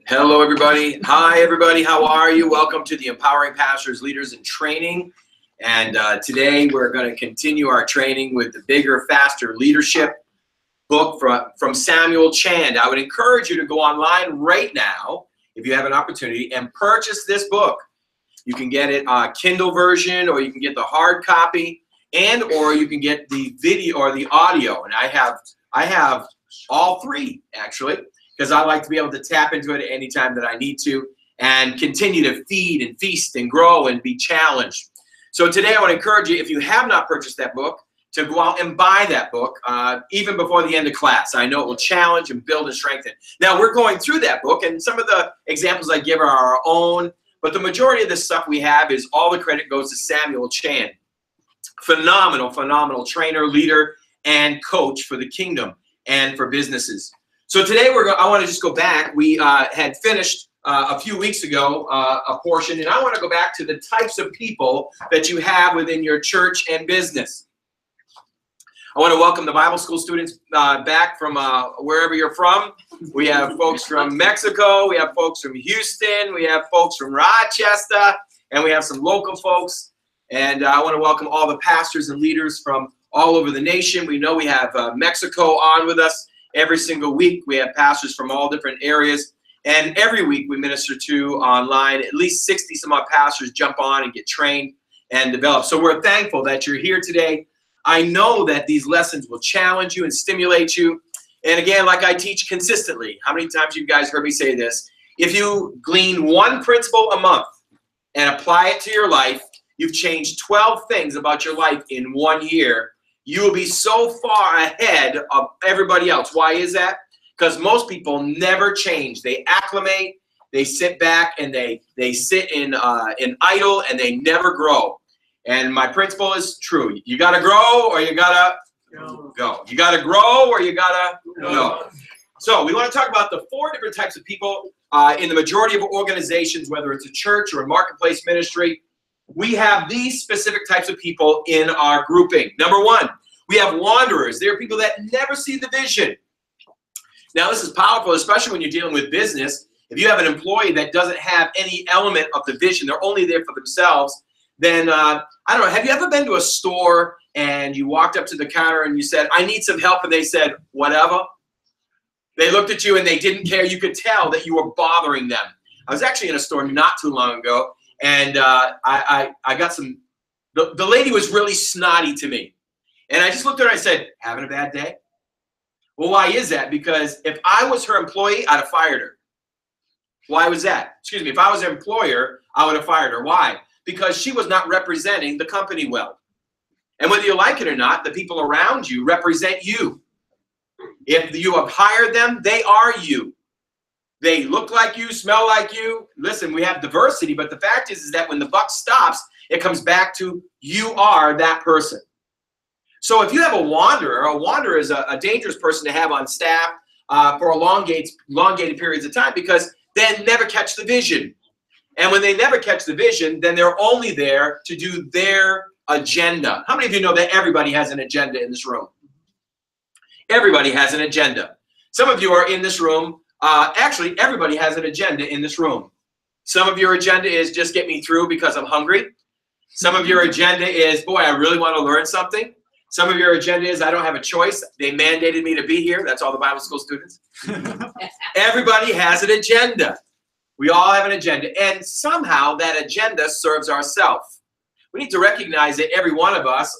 Hello, everybody. Hi, everybody. How are you? Welcome to the Empowering Pastors, Leaders, and Training. And today we're going to continue our training with the Bigger, Faster Leadership book from Samuel Chand. I would encourage you to go online right now, if you have an opportunity, and purchase this book. You can get it Kindle version, or you can get the hard copy, or you can get the video or the audio. And I have all three, actually, because I like to be able to tap into it at any time that I need to and continue to feed and feast and grow and be challenged. So today I want to encourage you, if you have not purchased that book, to go out and buy that book even before the end of class. I know it will challenge and build and strengthen. Now, we're going through that book, and some of the examples I give are our own, but the majority of the stuff we have is all the credit goes to Samuel Chand. Phenomenal, phenomenal trainer, leader, and coach for the kingdom and for businesses. So today I want to just go back. We had finished a few weeks ago a portion, and I want to go back to the types of people that you have within your church and business. I want to welcome the Bible school students back from wherever you're from. We have folks from Mexico, we have folks from Houston, we have folks from Rochester, and we have some local folks. And I want to welcome all the pastors and leaders from all over the nation. We know we have Mexico on with us. Every single week, we have pastors from all different areas. And every week, we minister to online. At least 60 some odd pastors jump on and get trained and develop. So we're thankful that you're here today. I know that these lessons will challenge you and stimulate you. And again, like I teach consistently, how many times you guys heard me say this? If you glean one principle a month and apply it to your life, you've changed 12 things about your life in 1 year. You will be so far ahead of everybody else. Why is that? Because most people never change. They acclimate, they sit back, and they sit in idle, and they never grow. And my principle is true. You got to grow, or you got to go. You got to grow, or you got to go. So we want to talk about the 4 different types of people in the majority of organizations, whether it's a church or a marketplace ministry. We have these specific types of people in our grouping. Number 1, we have wanderers. They're people that never see the vision. Now, this is powerful, especially when you're dealing with business. If you have an employee that doesn't have any element of the vision, they're only there for themselves, then, I don't know, have you ever been to a store and you walked up to the counter and you said, I need some help, and they said, whatever? They looked at you and they didn't care. You could tell that you were bothering them. I was actually in a store not too long ago, and I got some, the lady was really snotty to me. And I just looked at her and I said, having a bad day? Well, why is that? Because if I was her employee, I'd have fired her. Why was that? Excuse me, if I was her employer, I would have fired her. Why? Because she was not representing the company well. And whether you like it or not, the people around you represent you. If you have hired them, they are you. They look like you, smell like you. Listen, we have diversity, but the fact is that when the buck stops, it comes back to you are that person. So if you have a wanderer is a dangerous person to have on staff for elongated periods of time, because they never catch the vision. And when they never catch the vision, then they're only there to do their agenda. How many of you know that everybody has an agenda in this room? Everybody has an agenda. Some of you are in this room. Actually, everybody has an agenda in this room. Some of your agenda is just get me through because I'm hungry. Some of your agenda is, boy, I really want to learn something. Some of your agenda is, I don't have a choice. They mandated me to be here. That's all the Bible school students. Everybody has an agenda. We all have an agenda. And somehow that agenda serves ourselves. We need to recognize that every one of us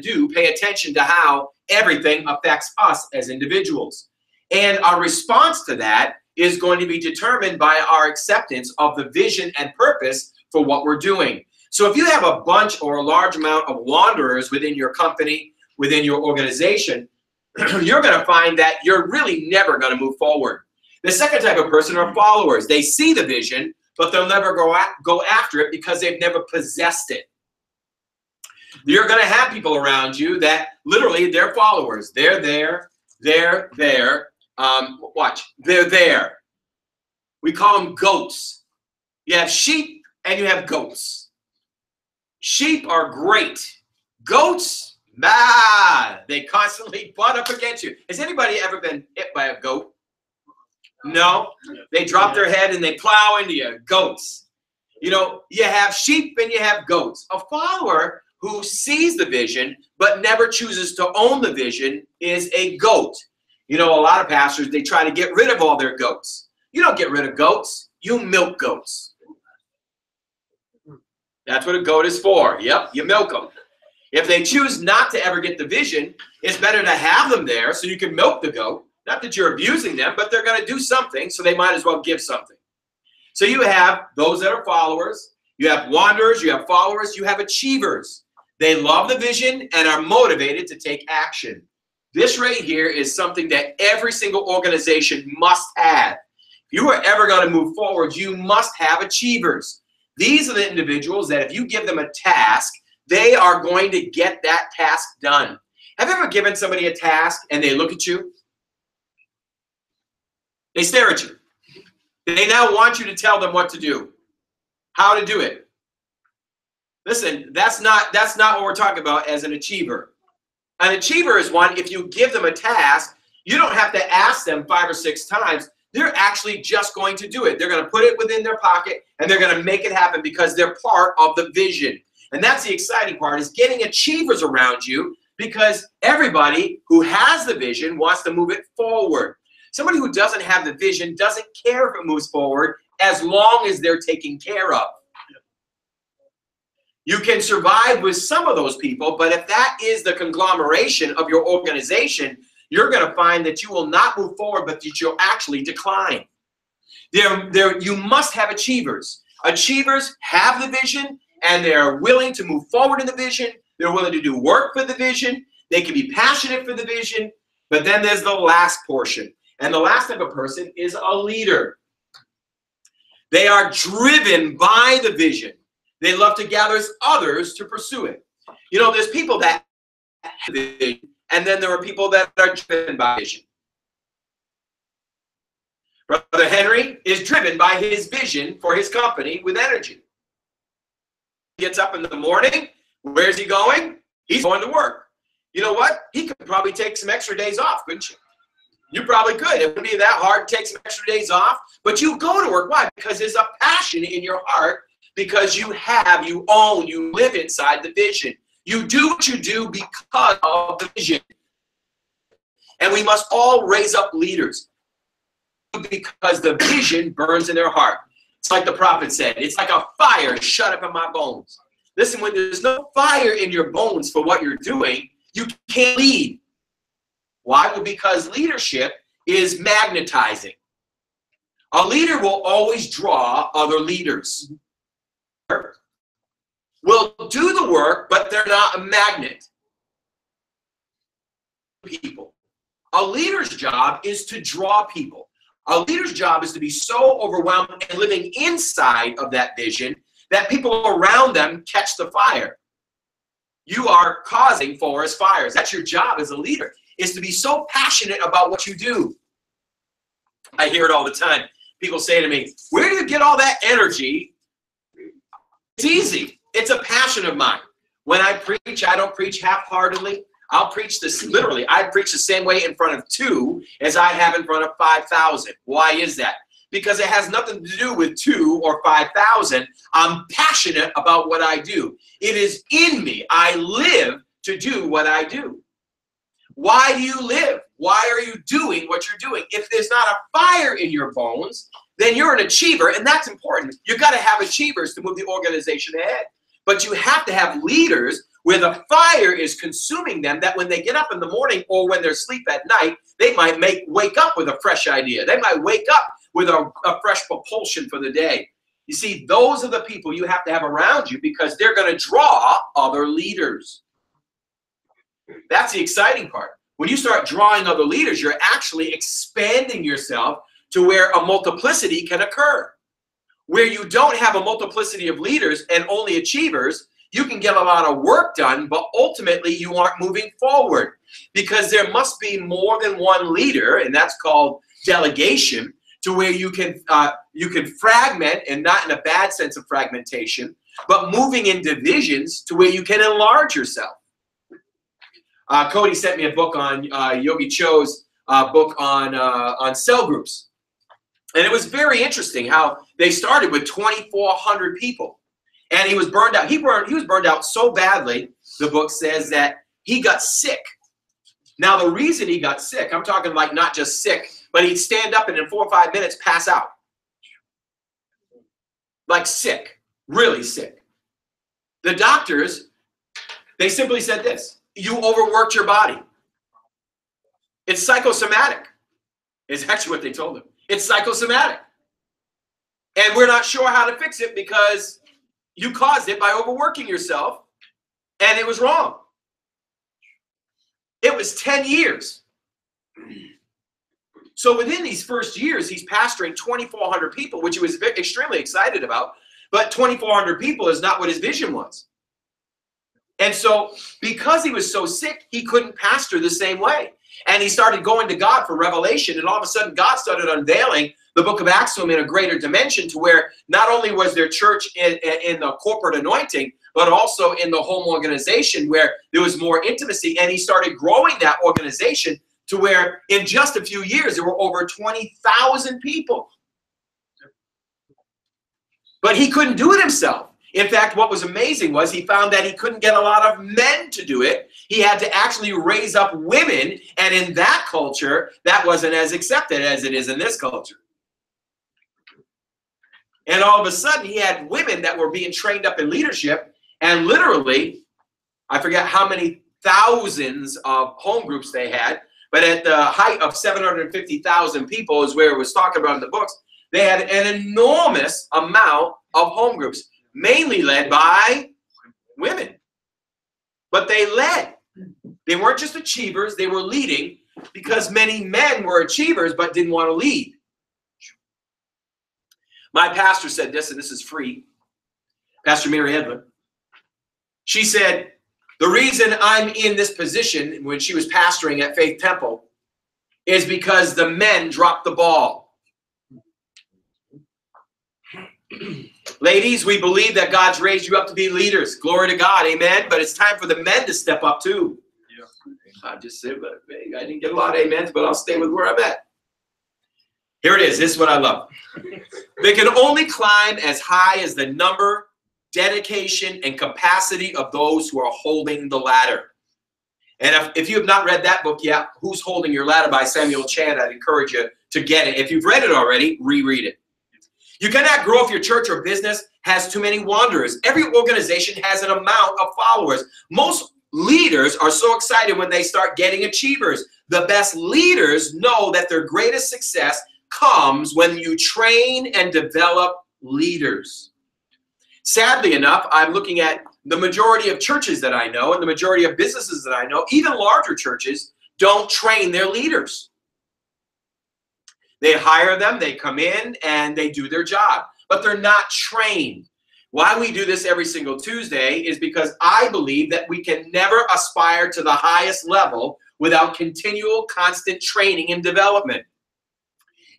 do pay attention to how everything affects us as individuals. And our response to that is going to be determined by our acceptance of the vision and purpose for what we're doing. So if you have a bunch or a large amount of wanderers within your company, within your organization, you're going to find that you're really never going to move forward. The second type of person are followers. They see the vision, but they'll never go after it because they've never possessed it. You're going to have people around you that literally they're followers. They're there. They're there. They're there. We call them goats. You have sheep and you have goats. Sheep are great. Goats, They constantly butt up against you. Has anybody ever been hit by a goat? No. They drop their head and they plow into you. Goats. You know, you have sheep and you have goats. A follower who sees the vision but never chooses to own the vision is a goat. You know, a lot of pastors, they try to get rid of all their goats. You don't get rid of goats. You milk goats. That's what a goat is for. Yep, you milk them. If they choose not to ever get the vision, it's better to have them there so you can milk the goat. Not that you're abusing them, but they're going to do something, so they might as well give something. So you have those that are followers, you have wanderers, you have followers, you have achievers. They love the vision and are motivated to take action. This right here is something that every single organization must have. If you are ever going to move forward, you must have achievers. These are the individuals that if you give them a task, they are going to get that task done. Have you ever given somebody a task and they look at you? They stare at you. They now want you to tell them what to do, how to do it. Listen, that's not what we're talking about as an achiever. An achiever is one, if you give them a task, you don't have to ask them 5 or 6 times. They're actually just going to do it. They're going to put it within their pocket and they're going to make it happen because they're part of the vision. And that's the exciting part, is getting achievers around you, because everybody who has the vision wants to move it forward. Somebody who doesn't have the vision doesn't care if it moves forward as long as they're taken care of. You can survive with some of those people, but if that is the conglomeration of your organization, you're going to find that you will not move forward, but that you'll actually decline. You must have achievers. Achievers have the vision, and they're willing to move forward in the vision. They're willing to do work for the vision. They can be passionate for the vision. But then there's the last portion. And the last type of person is a leader. They are driven by the vision. They love to gather others to pursue it. You know, there's people that have the vision, and then there are people that are driven by vision. Brother Henry is driven by his vision for his company with energy. He gets up in the morning. Where's he going? He's going to work. You know what? He could probably take some extra days off, couldn't you? You probably could. It wouldn't be that hard to take some extra days off, but you go to work. Why? Because there's a passion in your heart, because you own, you live inside the vision. You do what you do because of the vision. And we must all raise up leaders because the vision burns in their heart. It's like the prophet said, it's like a fire shut up in my bones. Listen, when there's no fire in your bones for what you're doing, you can't lead. Why? Well, because leadership is magnetizing. A leader will always draw other leaders. Will do the work, but they're not a magnet. People. A leader's job is to draw people. A leader's job is to be so overwhelmed and living inside of that vision that people around them catch the fire. You are causing forest fires. That's your job as a leader, is to be so passionate about what you do. I hear it all the time. People say to me, where do you get all that energy? It's easy. It's a passion of mine. When I preach, I don't preach half-heartedly. I'll preach this, literally, I preach the same way in front of 2 as I have in front of 5,000. Why is that? Because it has nothing to do with 2 or 5,000. I'm passionate about what I do. It is in me. I live to do what I do. Why do you live? Why are you doing what you're doing? If there's not a fire in your bones, then you're an achiever, and that's important. You've got to have achievers to move the organization ahead. But you have to have leaders where the fire is consuming them, that when they get up in the morning or when they're asleep at night, they might wake up with a fresh idea. They might wake up with a fresh propulsion for the day. You see, those are the people you have to have around you, because they're going to draw other leaders. That's the exciting part. When you start drawing other leaders, you're actually expanding yourself to where a multiplicity can occur. Where you don't have a multiplicity of leaders and only achievers, you can get a lot of work done, but ultimately you aren't moving forward, because there must be more than one leader, and that's called delegation, to where you can fragment, and not in a bad sense of fragmentation, but moving in divisions to where you can enlarge yourself. Cody sent me a book on Yogi Cho's book on cell groups. And it was very interesting how they started with 2,400 people. And he was burned out. He was burned out so badly, the book says, that he got sick. Now, the reason he got sick, I'm talking like not just sick, but he'd stand up and in 4 or 5 minutes pass out. Like sick, really sick. The doctors, they simply said this: you overworked your body. It's psychosomatic. It's actually what they told him. It's psychosomatic. And we're not sure how to fix it because you caused it by overworking yourself, and it was wrong. It was 10 years. So within these first years, he's pastoring 2,400 people, which he was extremely excited about. But 2,400 people is not what his vision was. And so because he was so sick, he couldn't pastor the same way. And he started going to God for revelation. And all of a sudden, God started unveiling the book of Acts to him in a greater dimension, to where not only was there church in the corporate anointing, but also in the home organization where there was more intimacy. And he started growing that organization to where in just a few years, there were over 20,000 people. But he couldn't do it himself. In fact, what was amazing was he found that he couldn't get a lot of men to do it. He had to actually raise up women. And in that culture, that wasn't as accepted as it is in this culture. And all of a sudden, he had women that were being trained up in leadership. And literally, I forget how many thousands of home groups they had. But at the height of 750,000 people is where it was talking about in the books. They had an enormous amount of home groups, mainly led by women. But they led. They weren't just achievers, they were leading, because many men were achievers but didn't want to lead. My pastor said this, and this is free. Pastor Mary Edler. She said, the reason I'm in this position when she was pastoring at Faith Temple is because the men dropped the ball. Ladies, we believe that God's raised you up to be leaders. Glory to God, amen. But it's time for the men to step up too. Yeah. I just said, I didn't get a lot of amens, but I'll stay with where I'm at. Here it is. This is what I love. They can only climb as high as the number, dedication, and capacity of those who are holding the ladder. And if you have not read that book yet, Who's Holding Your Ladder by Samuel Chand, I'd encourage you to get it. If you've read it already, reread it. You cannot grow if your church or business has too many wanderers. Every organization has an amount of followers. Most leaders are so excited when they start getting achievers. The best leaders know that their greatest success comes when you train and develop leaders. Sadly enough, I'm looking at the majority of churches that I know and the majority of businesses that I know, even larger churches, don't train their leaders. They hire them, they come in, and they do their job, but they're not trained. Why we do this every single Tuesday is because I believe that we can never aspire to the highest level without continual, constant training and development.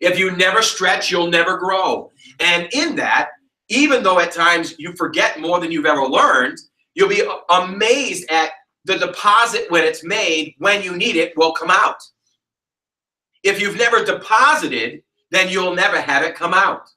If you never stretch, you'll never grow. And in that, even though at times you forget more than you've ever learned, you'll be amazed at the deposit when it's made, when you need it, will come out. If you've never deposited, then you'll never have it come out.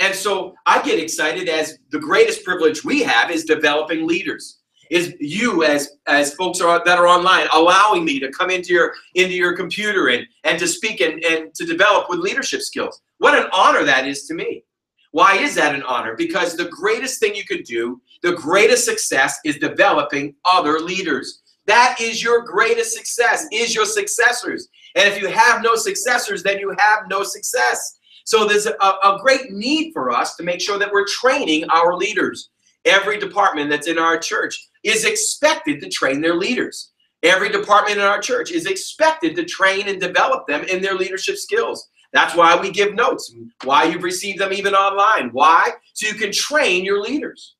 And so I get excited as the greatest privilege we have is developing leaders. Is you as folks that are online allowing me to come into your computer and to speak and to develop with leadership skills. What an honor that is to me. Why is that an honor? Because the greatest thing you could do, the greatest success is developing other leaders. That is your greatest success, is your successors. And if you have no successors, then you have no success. So there's a great need for us to make sure that we're training our leaders. Every department that's in our church is expected to train their leaders. Every department in our church is expected to train and develop them in their leadership skills. That's why we give notes, why you've received them even online. Why? So you can train your leaders.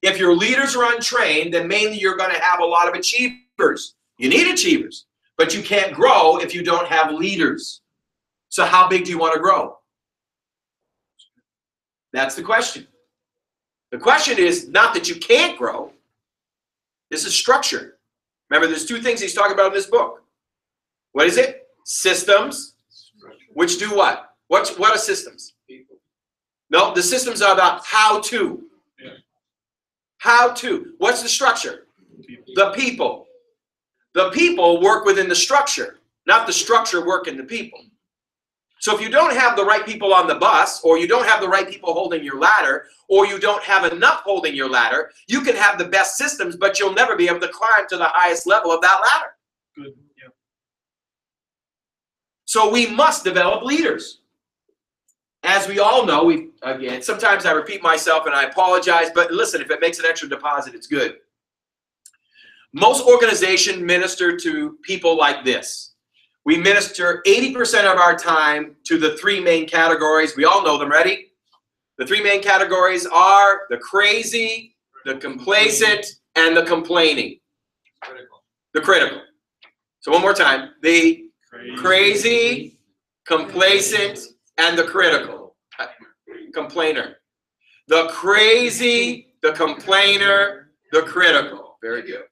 If your leaders are untrained, then mainly you're going to have a lot of achievers. You need achievers, but you can't grow if you don't have leaders. So how big do you want to grow? That's the question. The question is not that you can't grow. This is structure. Remember, there's two things he's talking about in this book. What is it? Systems, which do what? What are systems? People. No, the systems are about how to. Yeah. How to. What's the structure? People. The people. The people work within the structure, not the structure work in the people. So if you don't have the right people on the bus, or you don't have the right people holding your ladder, or you don't have enough holding your ladder, you can have the best systems, but you'll never be able to climb to the highest level of that ladder. Good. Yeah. So we must develop leaders. As we all know, again, sometimes I repeat myself and I apologize, but listen, if it makes an extra deposit, it's good. Most organizations minister to people like this. We minister 80% of our time to the three main categories. We all know them. Ready? The three main categories are the crazy, the complacent, and the complaining. Critical. The critical. So one more time. The crazy, complacent, and the critical. Complainer. The crazy, the complainer, the critical. Very good.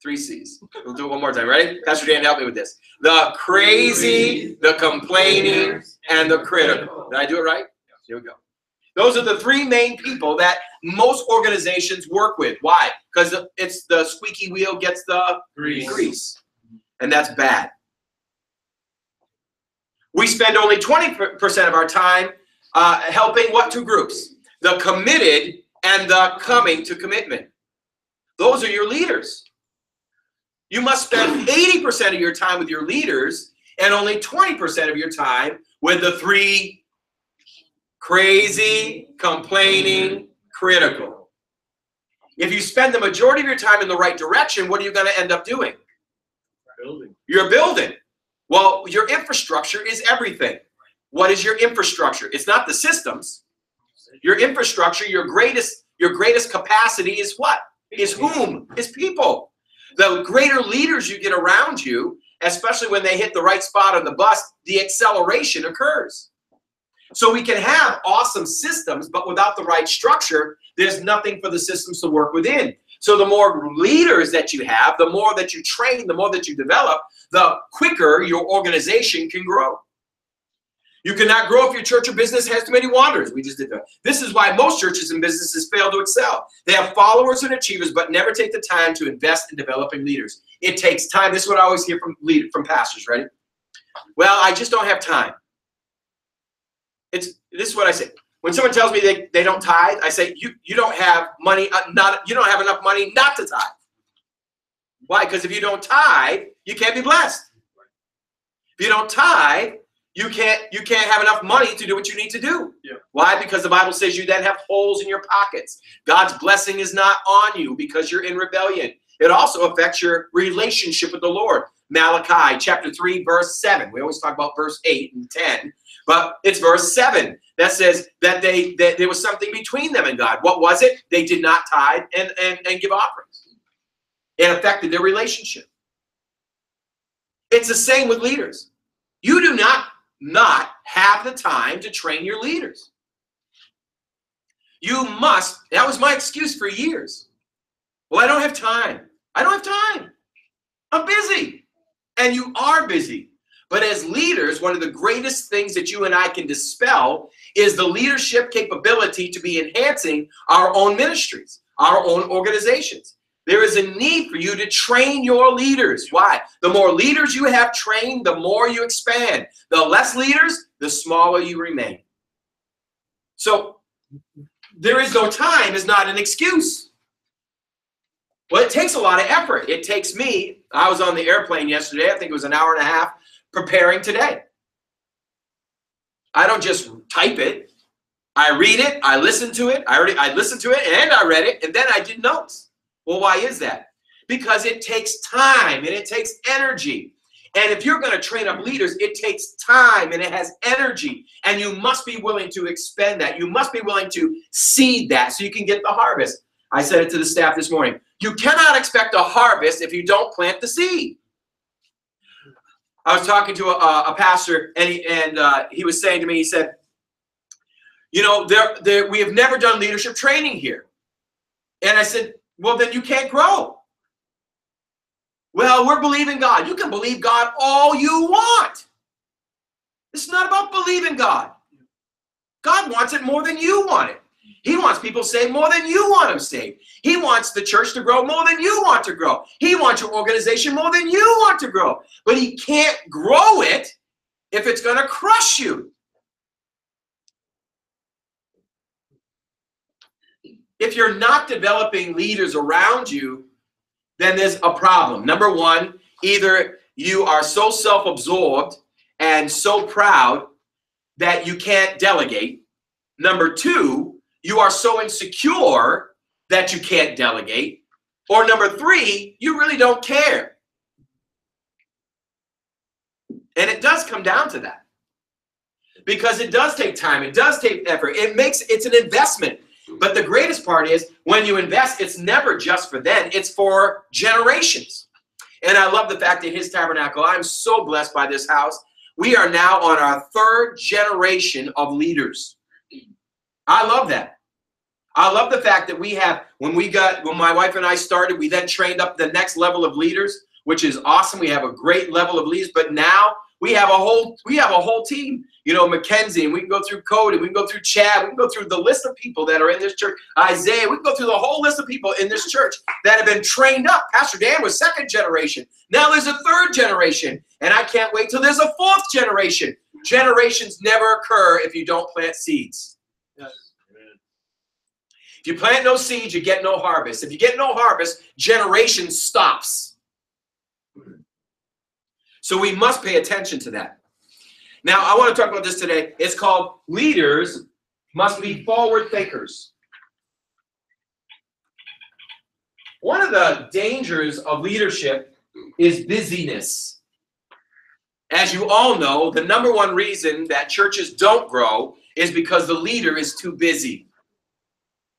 3 C's. We'll do it one more time. Ready? Pastor Dan, help me with this. The crazy, the complaining, and the critical. Did I do it right? Here we go. Those are the three main people that most organizations work with. Why? Because it's the squeaky wheel gets the grease. And that's bad. We spend only 20% of our time helping what two groups? The committed and the coming to commitment. Those are your leaders. You must spend 80% of your time with your leaders and only 20% of your time with the three crazy, complaining, critical. If you spend the majority of your time in the right direction, what are you going to end up doing? Building. You're building. Well, your infrastructure is everything. What is your infrastructure? It's not the systems. Your infrastructure, your greatest capacity is what? Is whom? Is people. The greater leaders you get around you, especially when they hit the right spot on the bus, the acceleration occurs. So we can have awesome systems, but without the right structure, there's nothing for the systems to work within. So the more leaders that you have, the more that you train, the more that you develop, the quicker your organization can grow. You cannot grow if your church or business has too many wanderers. We just did that. This is why most churches and businesses fail to excel. They have followers and achievers, but never take the time to invest in developing leaders. It takes time. This is what I always hear from pastors. Ready? Well, I just don't have time. This is what I say. When someone tells me they don't tithe, I say you don't have money. You don't have enough money not to tithe. Why? Because if you don't tithe, you can't be blessed. If you don't tithe, you can't have enough money to do what you need to do. Yeah. Why? Because the Bible says you then have holes in your pockets. God's blessing is not on you because you're in rebellion. It also affects your relationship with the Lord. Malachi chapter 3, verse 7. We always talk about verse 8 and 10, but it's verse 7 that says that there was something between them and God. What was it? They did not tithe and give offerings. It affected their relationship. It's the same with leaders. You do not have the time to train your leaders. You must. That was my excuse for years. Well, I don't have time. I don't have time. I'm busy. And you are busy. But as leaders, one of the greatest things that you and I can dispel is the leadership capability to be enhancing our own ministries, our own organizations. There is a need for you to train your leaders. Why? The more leaders you have trained, the more you expand. The less leaders, the smaller you remain. So there is no time is not an excuse. Well, it takes a lot of effort. It takes me. I was on the airplane yesterday. I think it was an hour and a half preparing today. I don't just type it. I read it. I listen to it. I listened to it and I read it and then I did notes. Well, why is that? Because it takes time and it takes energy. And if you're going to train up leaders, it takes time and it has energy. And you must be willing to expend that. You must be willing to seed that so you can get the harvest. I said it to the staff this morning. You cannot expect a harvest if you don't plant the seed. I was talking to a pastor and he was saying to me, he said, you know, we have never done leadership training here. And I said, well, then you can't grow. Well, we're believing God. You can believe God all you want. It's not about believing God. God wants it more than you want it. He wants people saved more than you want them saved. He wants the church to grow more than you want to grow. He wants your organization more than you want to grow. But he can't grow it if it's going to crush you. If you're not developing leaders around you, then there's a problem. Number one, either you are so self-absorbed and so proud that you can't delegate. Number two, you are so insecure that you can't delegate. Or number three, you really don't care. And it does come down to that. Because it does take time. It does take effort. It's an investment. But the greatest part is when you invest, it's never just for then. It's for generations. And I love the fact that his tabernacle, I'm so blessed by this house. We are now on our third generation of leaders. I love that. I love the fact that we have, when my wife and I started, we then trained up the next level of leaders, which is awesome. We have a great level of leaders, but now we have a whole team. You know, Mackenzie, and we can go through Cody, we can go through Chad, we can go through the list of people that are in this church. Isaiah, we can go through the whole list of people in this church that have been trained up. Pastor Dan was second generation. Now there's a third generation, and I can't wait till there's a fourth generation. Generations never occur if you don't plant seeds. Yes. If you plant no seeds, you get no harvest. If you get no harvest, generation stops. So we must pay attention to that. Now, I want to talk about this today. It's called leaders must be forward thinkers. One of the dangers of leadership is busyness. As you all know, the number one reason that churches don't grow is because the leader is too busy.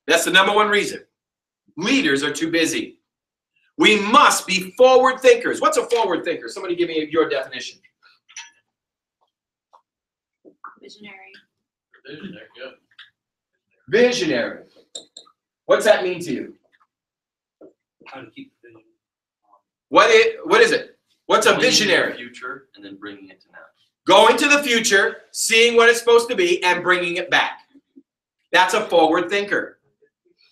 That's the number one reason. Leaders are too busy. We must be forward thinkers. What's a forward thinker? Somebody give me your definition. Visionary. Visionary, yeah. Visionary. What's that mean to you? How to keep the vision. What is it? What's a visionary? Future and then bringing it to now. Going to the future, seeing what it's supposed to be, and bringing it back. That's a forward thinker.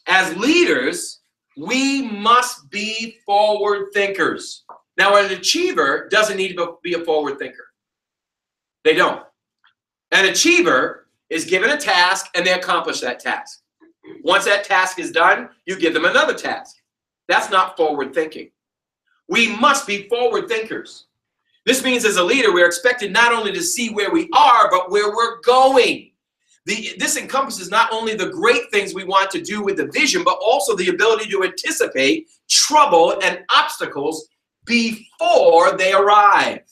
As leaders, we must be forward thinkers. Now, an achiever doesn't need to be a forward thinker. They don't. An achiever is given a task and they accomplish that task. Once that task is done, you give them another task. That's not forward thinking. We must be forward thinkers. This means as a leader, we're expected not only to see where we are, but where we're going. This encompasses not only the great things we want to do with the vision, but also the ability to anticipate trouble and obstacles before they arrive.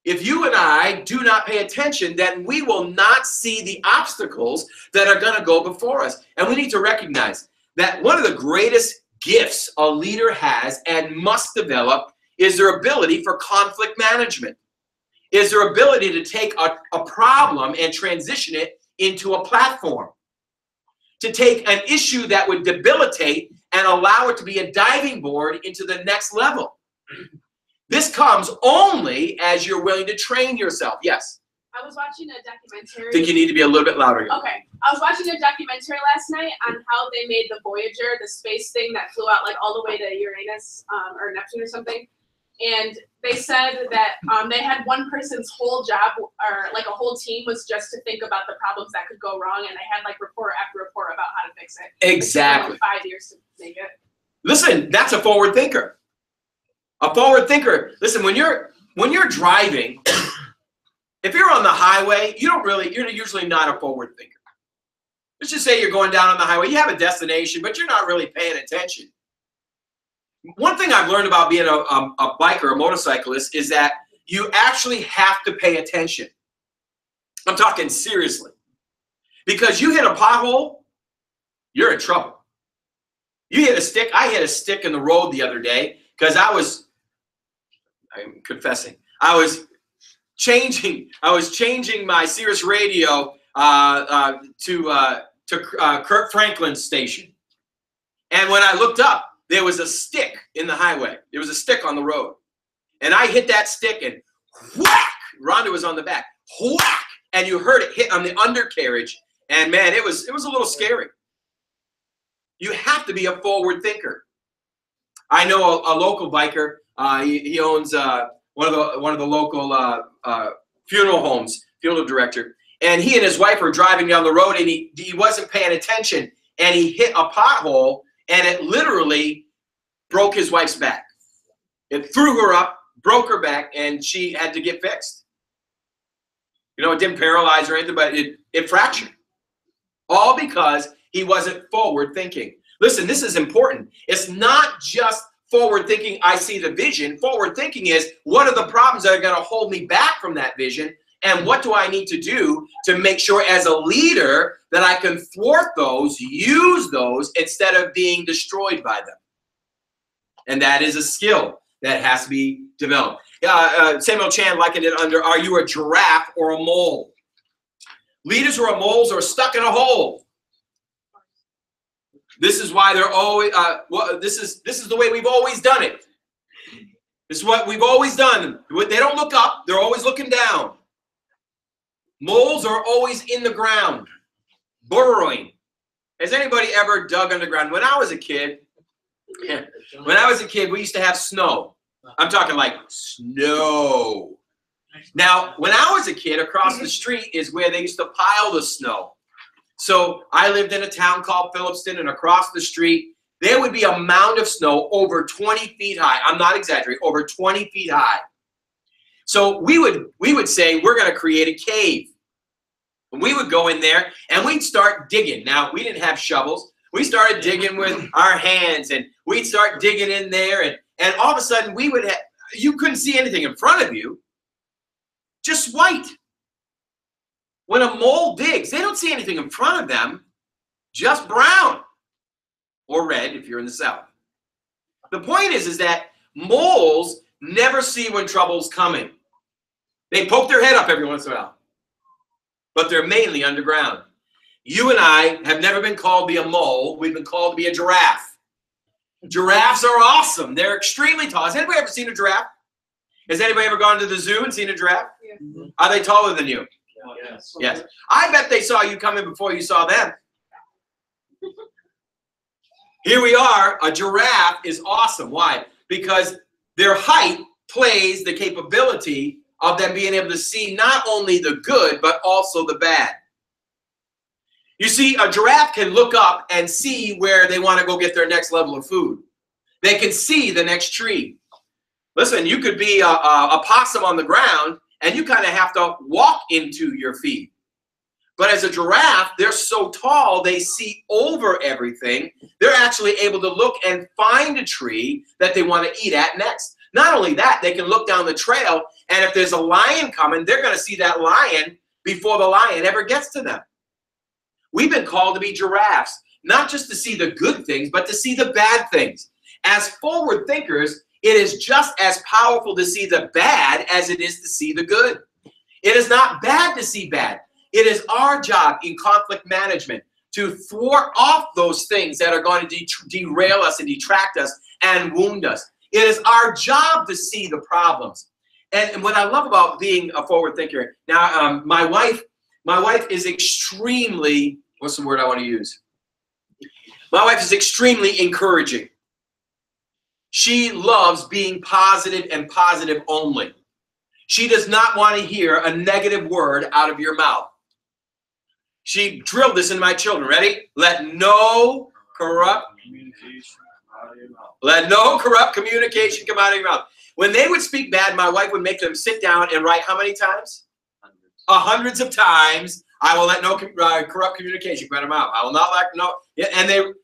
If you and I do not pay attention, then we will not see the obstacles that are going to go before us. And we need to recognize that one of the greatest gifts a leader has and must develop is their ability for conflict management. Is their ability to take a problem and transition it into a platform. To take an issue that would debilitate and allow it to be a diving board into the next level. This comes only as you're willing to train yourself. Yes? I was watching a documentary. I think you need to be a little bit louder. Okay. I was watching a documentary last night on how they made the Voyager, the space thing that flew out like all the way to Uranus or Neptune or something. And they said that they had one person's whole job, or like a whole team, was just to think about the problems that could go wrong, and they had like report after report about how to fix it. Exactly. It took like 5 years to make it. Listen, that's a forward thinker. A forward thinker. Listen, when you're driving, if you're on the highway, you're usually not a forward thinker. Let's just say you're going down on the highway. You have a destination, but you're not really paying attention. One thing I've learned about being a biker, a motorcyclist, is that you actually have to pay attention. I'm talking seriously. Because you hit a pothole, you're in trouble. You hit a stick. I hit a stick in the road the other day because I'm confessing, I was changing my Sirius radio to Kirk Franklin's station. And when I looked up, there was a stick in the highway. There was a stick on the road. And I hit that stick and whack! Rhonda was on the back. Whack! And you heard it hit on the undercarriage. And man, it was a little scary. You have to be a forward thinker. I know a local biker. He owns one of the local funeral homes, funeral director. And he and his wife were driving down the road, and he wasn't paying attention, and he hit a pothole, and it literally broke his wife's back. It threw her up, broke her back, and she had to get fixed. You know, it didn't paralyze or anything, but it fractured. All because he wasn't forward thinking. Listen, this is important. It's not just forward thinking, I see the vision. Forward thinking is, what are the problems that are going to hold me back from that vision? And what do I need to do to make sure as a leader that I can thwart those, use those, instead of being destroyed by them? And that is a skill that has to be developed. Samuel Chan likened it under, are you a giraffe or a mole? Leaders who are moles are stuck in a hole. This is why they're always, this is the way we've always done it. This is what we've always done. They don't look up, they're always looking down. Moles are always in the ground, burrowing. Has anybody ever dug underground? When I was a kid, we used to have snow. I'm talking like snow. Now, when I was a kid, across the street is where they used to pile the snow. So I lived in a town called Phillipston, and across the street, there would be a mound of snow over 20 feet high. I'm not exaggerating, over 20 feet high. So we would say, we're going to create a cave. And we would go in there and we'd start digging. Now, we didn't have shovels. We started digging with our hands, and we'd start digging in there. And all of a sudden, you couldn't see anything in front of you, just white. When a mole digs, they don't see anything in front of them, just brown or red if you're in the South. The point is that moles never see when trouble's coming. They poke their head up every once in a while, but they're mainly underground. You and I have never been called to be a mole. We've been called to be a giraffe. Giraffes are awesome. They're extremely tall. Has anybody ever seen a giraffe? Has anybody ever gone to the zoo and seen a giraffe? Yeah. Are they taller than you? Yes. Yes. I bet they saw you coming before you saw them. Here we are. A giraffe is awesome. Why? Because their height plays the capability of them being able to see not only the good, but also the bad. You see, a giraffe can look up and see where they want to go get their next level of food. They can see the next tree. Listen, you could be a possum on the ground, and you kind of have to walk into your feed. But as a giraffe, they're so tall, they see over everything. They're actually able to look and find a tree that they want to eat at next. Not only that, they can look down the trail, and if there's a lion coming, they're going to see that lion before the lion ever gets to them. We've been called to be giraffes, not just to see the good things, but to see the bad things. As forward thinkers, it is just as powerful to see the bad as it is to see the good. It is not bad to see bad. It is our job in conflict management to thwart off those things that are going to derail us and detract us and wound us. It is our job to see the problems. And what I love about being a forward thinker, now my wife is extremely, what's the word I want to use? My wife is extremely encouraging. She loves being positive and positive only. She does not want to hear a negative word out of your mouth. She drilled this in my children. Ready? Let no corrupt communication come out of your mouth. When they would speak bad, my wife would make them sit down and write how many times? Hundreds of times. I will let no corrupt communication come out of my mouth. I will not let no. And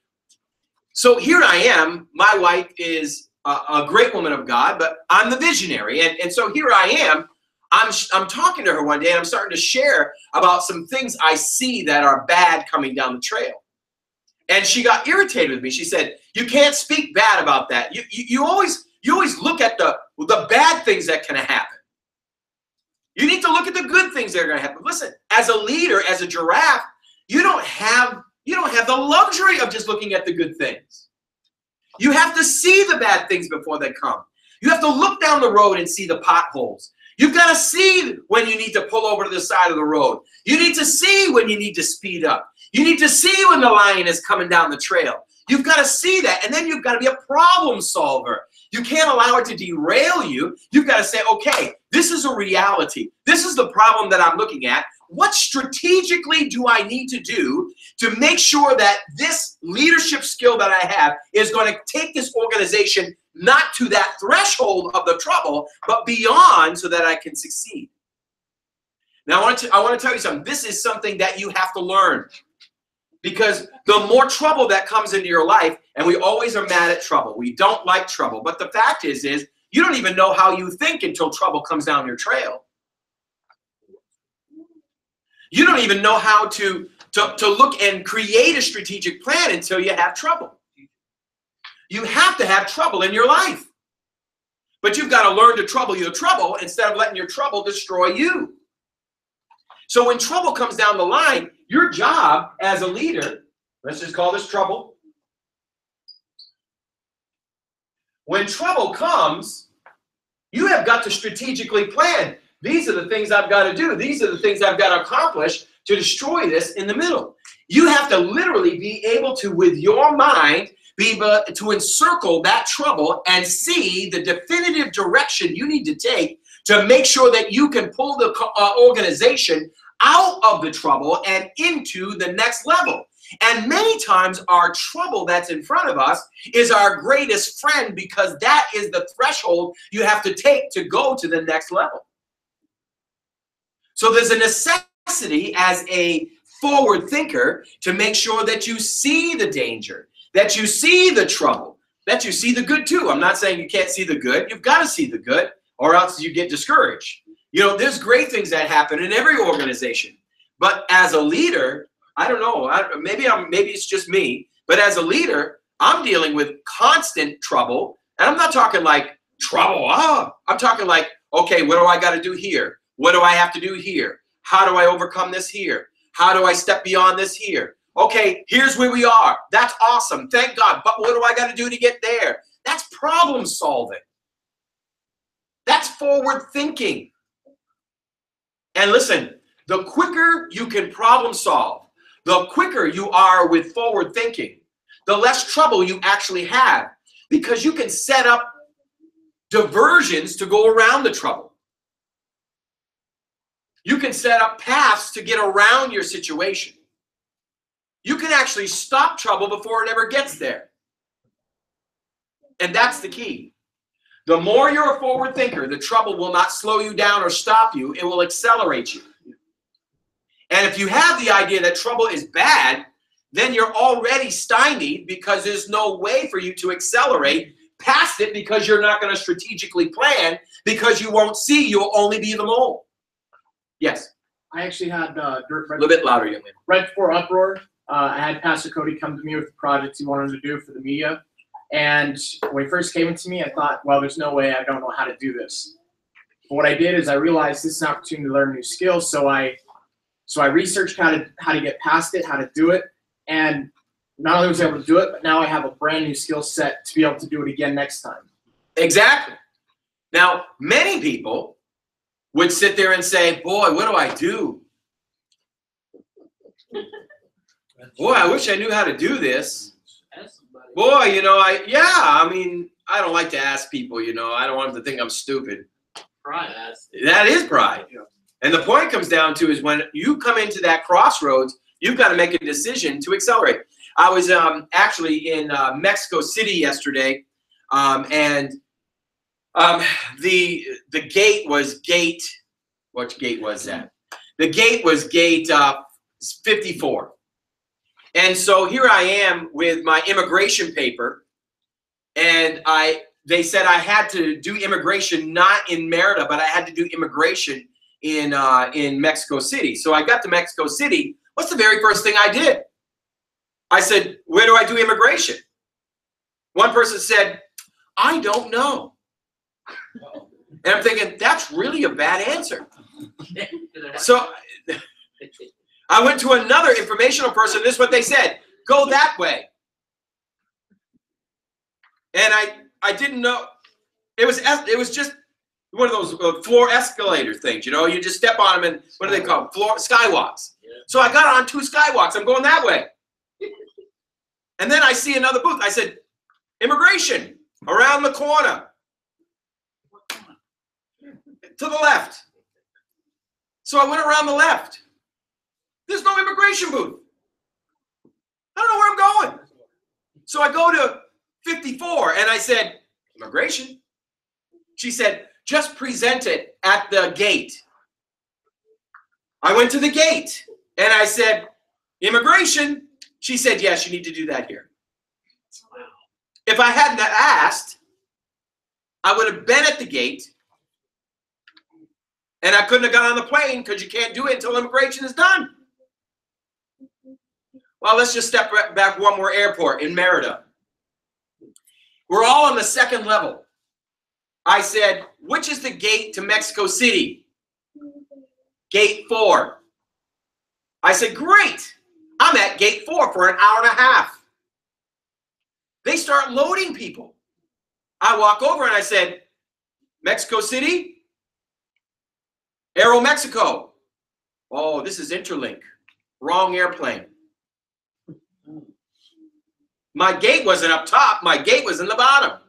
so here I am. My wife is a great woman of God, but I'm the visionary. And so here I am. I'm talking to her one day, and I'm starting to share about some things I see that are bad coming down the trail. And she got irritated with me. She said, "You can't speak bad about that. You always look at the bad things that can happen. You need to look at the good things that are going to happen." Listen, as a leader, as a giraffe, you don't have the luxury of just looking at the good things. You have to see the bad things before they come. You have to look down the road and see the potholes. You've got to see when you need to pull over to the side of the road. You need to see when you need to speed up. You need to see when the lion is coming down the trail. You've got to see that, and then you've got to be a problem solver. You can't allow it to derail you. You've got to say, okay, this is a reality. This is the problem that I'm looking at. What strategically do I need to do to make sure that this leadership skill that I have is going to take this organization not to that threshold of the trouble, but beyond, so that I can succeed? Now, I want to tell you something. This is something that you have to learn, because the more trouble that comes into your life, and we always are mad at trouble. We don't like trouble. But the fact is you don't even know how you think until trouble comes down your trail. You don't even know how to look and create a strategic plan until you have trouble. You have to have trouble in your life. But you've got to learn to trouble your trouble instead of letting your trouble destroy you. So when trouble comes down the line, your job as a leader, let's just call this trouble. When trouble comes, you have got to strategically plan. These are the things I've got to do. These are the things I've got to accomplish to destroy this in the middle. You have to literally be able to, with your mind, be able to encircle that trouble and see the definitive direction you need to take to make sure that you can pull the organization out of the trouble and into the next level. And many times our trouble that's in front of us is our greatest friend, because that is the threshold you have to take to go to the next level. So there's a necessity as a forward thinker to make sure that you see the danger, that you see the trouble, that you see the good too. I'm not saying you can't see the good. You've got to see the good, or else you get discouraged. You know, there's great things that happen in every organization. But as a leader, I don't know, maybe it's just me, but as a leader, I'm dealing with constant trouble. And I'm not talking like trouble. I'm talking like, okay, what do I got to do here? What do I have to do here? How do I overcome this here? How do I step beyond this here? Okay, here's where we are. That's awesome. Thank God. But what do I got to do to get there? That's problem solving. That's forward thinking. And listen, the quicker you can problem solve, the quicker you are with forward thinking, the less trouble you actually have, because you can set up diversions to go around the trouble. You can set up paths to get around your situation. You can actually stop trouble before it ever gets there. And that's the key. The more you're a forward thinker, the trouble will not slow you down or stop you. It will accelerate you. And if you have the idea that trouble is bad, then you're already stymied, because there's no way for you to accelerate past it, because you're not going to strategically plan, because you won't see, you'll only be the mole. Yes? I actually had, a little bit louder, young man. Right before Uproar, I had Pastor Cody come to me with the projects he wanted to do for the media. And when he first came to me, I thought, well, there's no way I don't know how to do this. But what I did is I realized this is an opportunity to learn new skills. So I researched how to get past it, how to do it. And not only was I able to do it, but now I have a brand new skill set to be able to do it again next time. Exactly. Now, many people would sit there and say, boy, what do I do? Boy, I wish I knew how to do this. Boy, you know, I don't like to ask people, you know. I don't want them to think I'm stupid. Pride. That is pride. And the point comes down to is when you come into that crossroads, you've got to make a decision to accelerate. I was actually in Mexico City yesterday, and the gate was what gate was that? The gate was gate 54. And so here I am with my immigration paper, and they said I had to do immigration not in Merida, but I had to do immigration in Mexico City. So I got to Mexico City. What's the very first thing I did? I said, where do I do immigration? One person said, I don't know. And I'm thinking, that's really a bad answer. So I went to another informational person. This is what they said. Go that way. And I didn't know. It was just one of those floor escalator things, you know. You just step on them and what do they call them? Floor skywalks. Yeah. So I got on 2 skywalks. I'm going that way. And then I see another booth. I said, immigration, around the corner. To the left. So I went around the left. There's no immigration booth. I don't know where I'm going. So I go to 54 and I said, immigration? She said, just present it at the gate. I went to the gate and I said, immigration? She said, yes, you need to do that here. If I hadn't asked, I would have been at the gate and I couldn't have got on the plane because you can't do it until immigration is done. Well, let's just step back one more airport in Merida. We're all on the 2nd level. I said, which is the gate to Mexico City? Gate 4. I said, great. I'm at gate 4 for an hour and a half. They start loading people. I walk over and I said, Mexico City? Aeromexico. Oh, this is Interlink. Wrong airplane. My gate wasn't up top. My gate was in the bottom.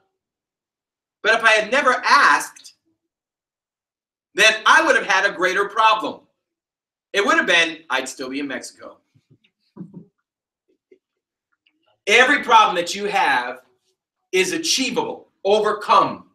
But if I had never asked, then I would have had a greater problem. It would have been, I'd still be in Mexico. Every problem that you have is achievable, overcome.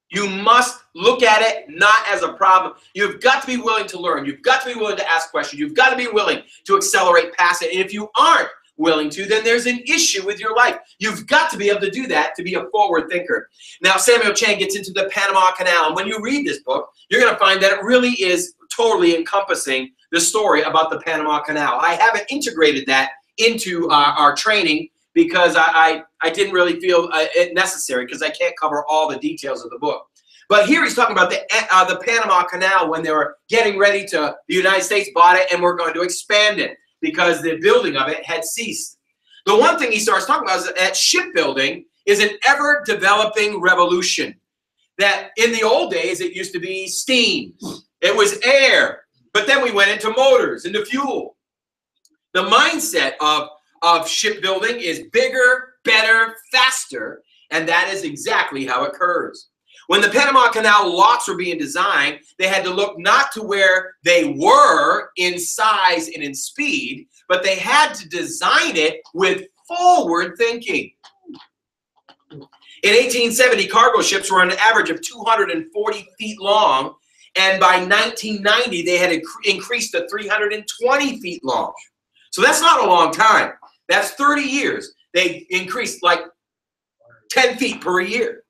You must look at it not as a problem. You've got to be willing to learn. You've got to be willing to ask questions. You've got to be willing to accelerate past it. And if you aren't willing to, then there's an issue with your life. You've got to be able to do that to be a forward thinker. Now, Samuel Chang gets into the Panama Canal. And when you read this book, you're going to find that it really is totally encompassing the story about the Panama Canal. I haven't integrated that into our training because I didn't really feel it necessary because I can't cover all the details of the book. But here he's talking about the Panama Canal when they were getting ready to, the United States bought it and we're going to expand it because the building of it had ceased. The one thing he starts talking about is that shipbuilding is an ever-developing revolution. That in the old days, it used to be steam. It was air. But then we went into motors, into fuel. The mindset of shipbuilding is bigger, better, faster, and that is exactly how it occurs. When the Panama Canal locks were being designed, they had to look not to where they were in size and in speed, but they had to design it with forward thinking. In 1870, cargo ships were on an average of 240 feet long, and by 1990, they had increased to 320 feet long. So that's not a long time. That's 30 years. They increased like 10 feet per year.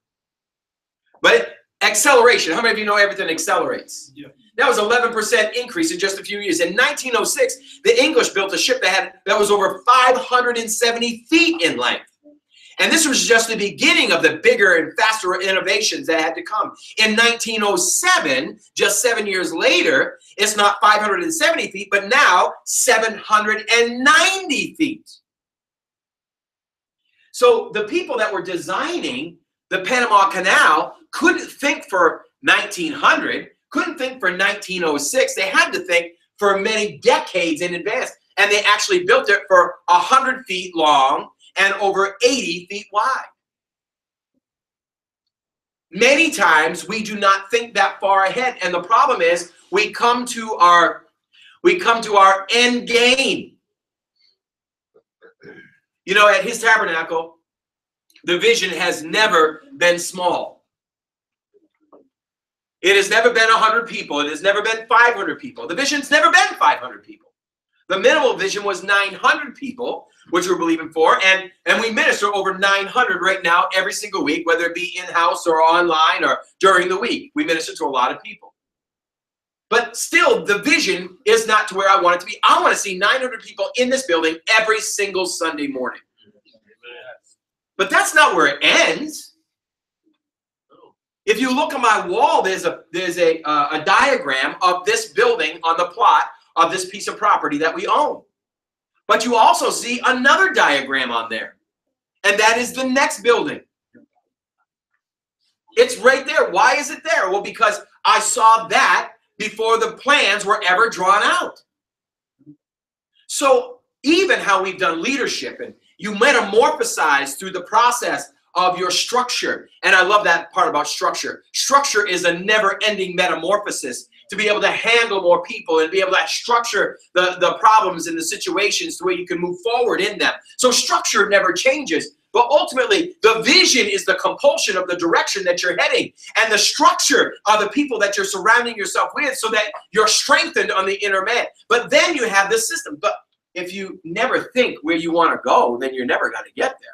But acceleration, how many of you know everything accelerates? Yeah. That was 11% increase in just a few years. In 1906, the English built a ship that was over 570 feet in length. And this was just the beginning of the bigger and faster innovations that had to come. In 1907, just 7 years later, it's not 570 feet, but now 790 feet. So the people that were designing the Panama Canal couldn't think for 1900, couldn't think for 1906. They had to think for many decades in advance. And they actually built it for 100 feet long and over 80 feet wide. Many times we do not think that far ahead. And the problem is we come to our end game. You know, at his tabernacle, the vision has never been small. It has never been 100 people. It has never been 500 people. The vision's never been 500 people. The minimal vision was 900 people, which we're believing for, and we minister over 900 right now every single week, whether it be in-house or online or during the week. We minister to a lot of people. But still, the vision is not to where I want it to be. I want to see 900 people in this building every single Sunday morning. But that's not where it ends. If you look at my wall, there's a diagram of this building on the plot of this piece of property that we own. But you also see another diagram on there. And that is the next building. It's right there. Why is it there? Well, because I saw that before the plans were ever drawn out. So even how we've done leadership, and you metamorphosize through the process of your structure. And I love that part about structure. Structure is a never-ending metamorphosis to be able to handle more people and be able to structure the problems and the situations the way you can move forward in them. So structure never changes. But ultimately, the vision is the compulsion of the direction that you're heading. And the structure are the people that you're surrounding yourself with so that you're strengthened on the inner man. But then you have this system. But if you never think where you want to go, then you're never going to get there.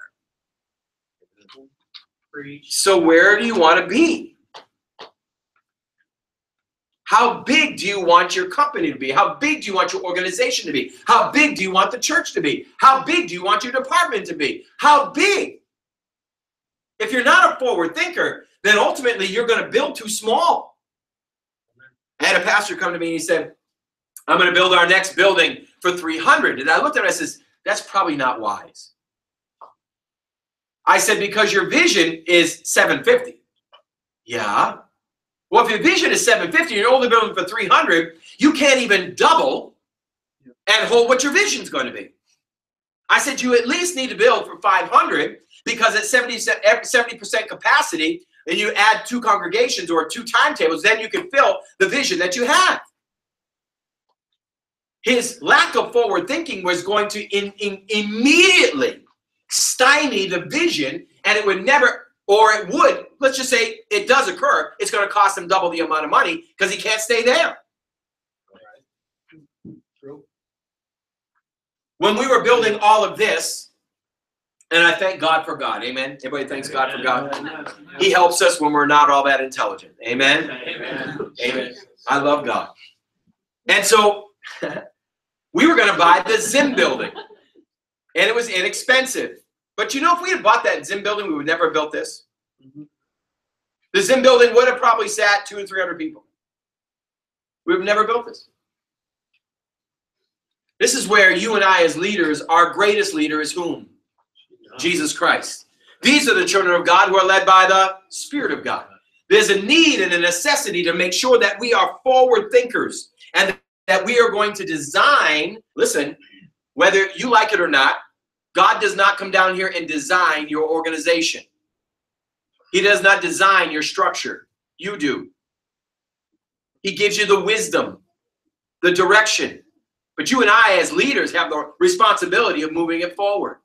So where do you want to be? How big do you want your company to be? How big do you want your organization to be? How big do you want the church to be? How big do you want your department to be? How big? If you're not a forward thinker, then ultimately you're going to build too small. I had a pastor come to me and he said, I'm going to build our next building for 300. And I looked at him and I says, that's probably not wise. I said, because your vision is 750. Yeah. Well, if your vision is 750, you're only building for 300, you can't even double and hold what your vision's going to be. I said, you at least need to build for 500 because at 70% capacity, and you add 2 congregations or 2 timetables, then you can fill the vision that you have. His lack of forward thinking was going to immediately stymie the vision, and it would never, or it would, let's just say it does occur, it's going to cost him double the amount of money because he can't stay there. True. When we were building all of this, and I thank God for God, amen? Everybody thanks God for God? He helps us when we're not all that intelligent, amen? Amen. Amen. I love God. And so we were going to buy the Zim building, and it was inexpensive. But you know, if we had bought that Zim building, we would never have built this. The Zim building would have probably sat 200 or 300 people. We would have never built this. This is where you and I as leaders, our greatest leader is whom? Jesus Christ. These are the children of God who are led by the Spirit of God. There's a need and a necessity to make sure that we are forward thinkers and that we are going to design, listen, whether you like it or not, God does not come down here and design your organization. He does not design your structure. You do. He gives you the wisdom, the direction. But you and I as leaders have the responsibility of moving it forward.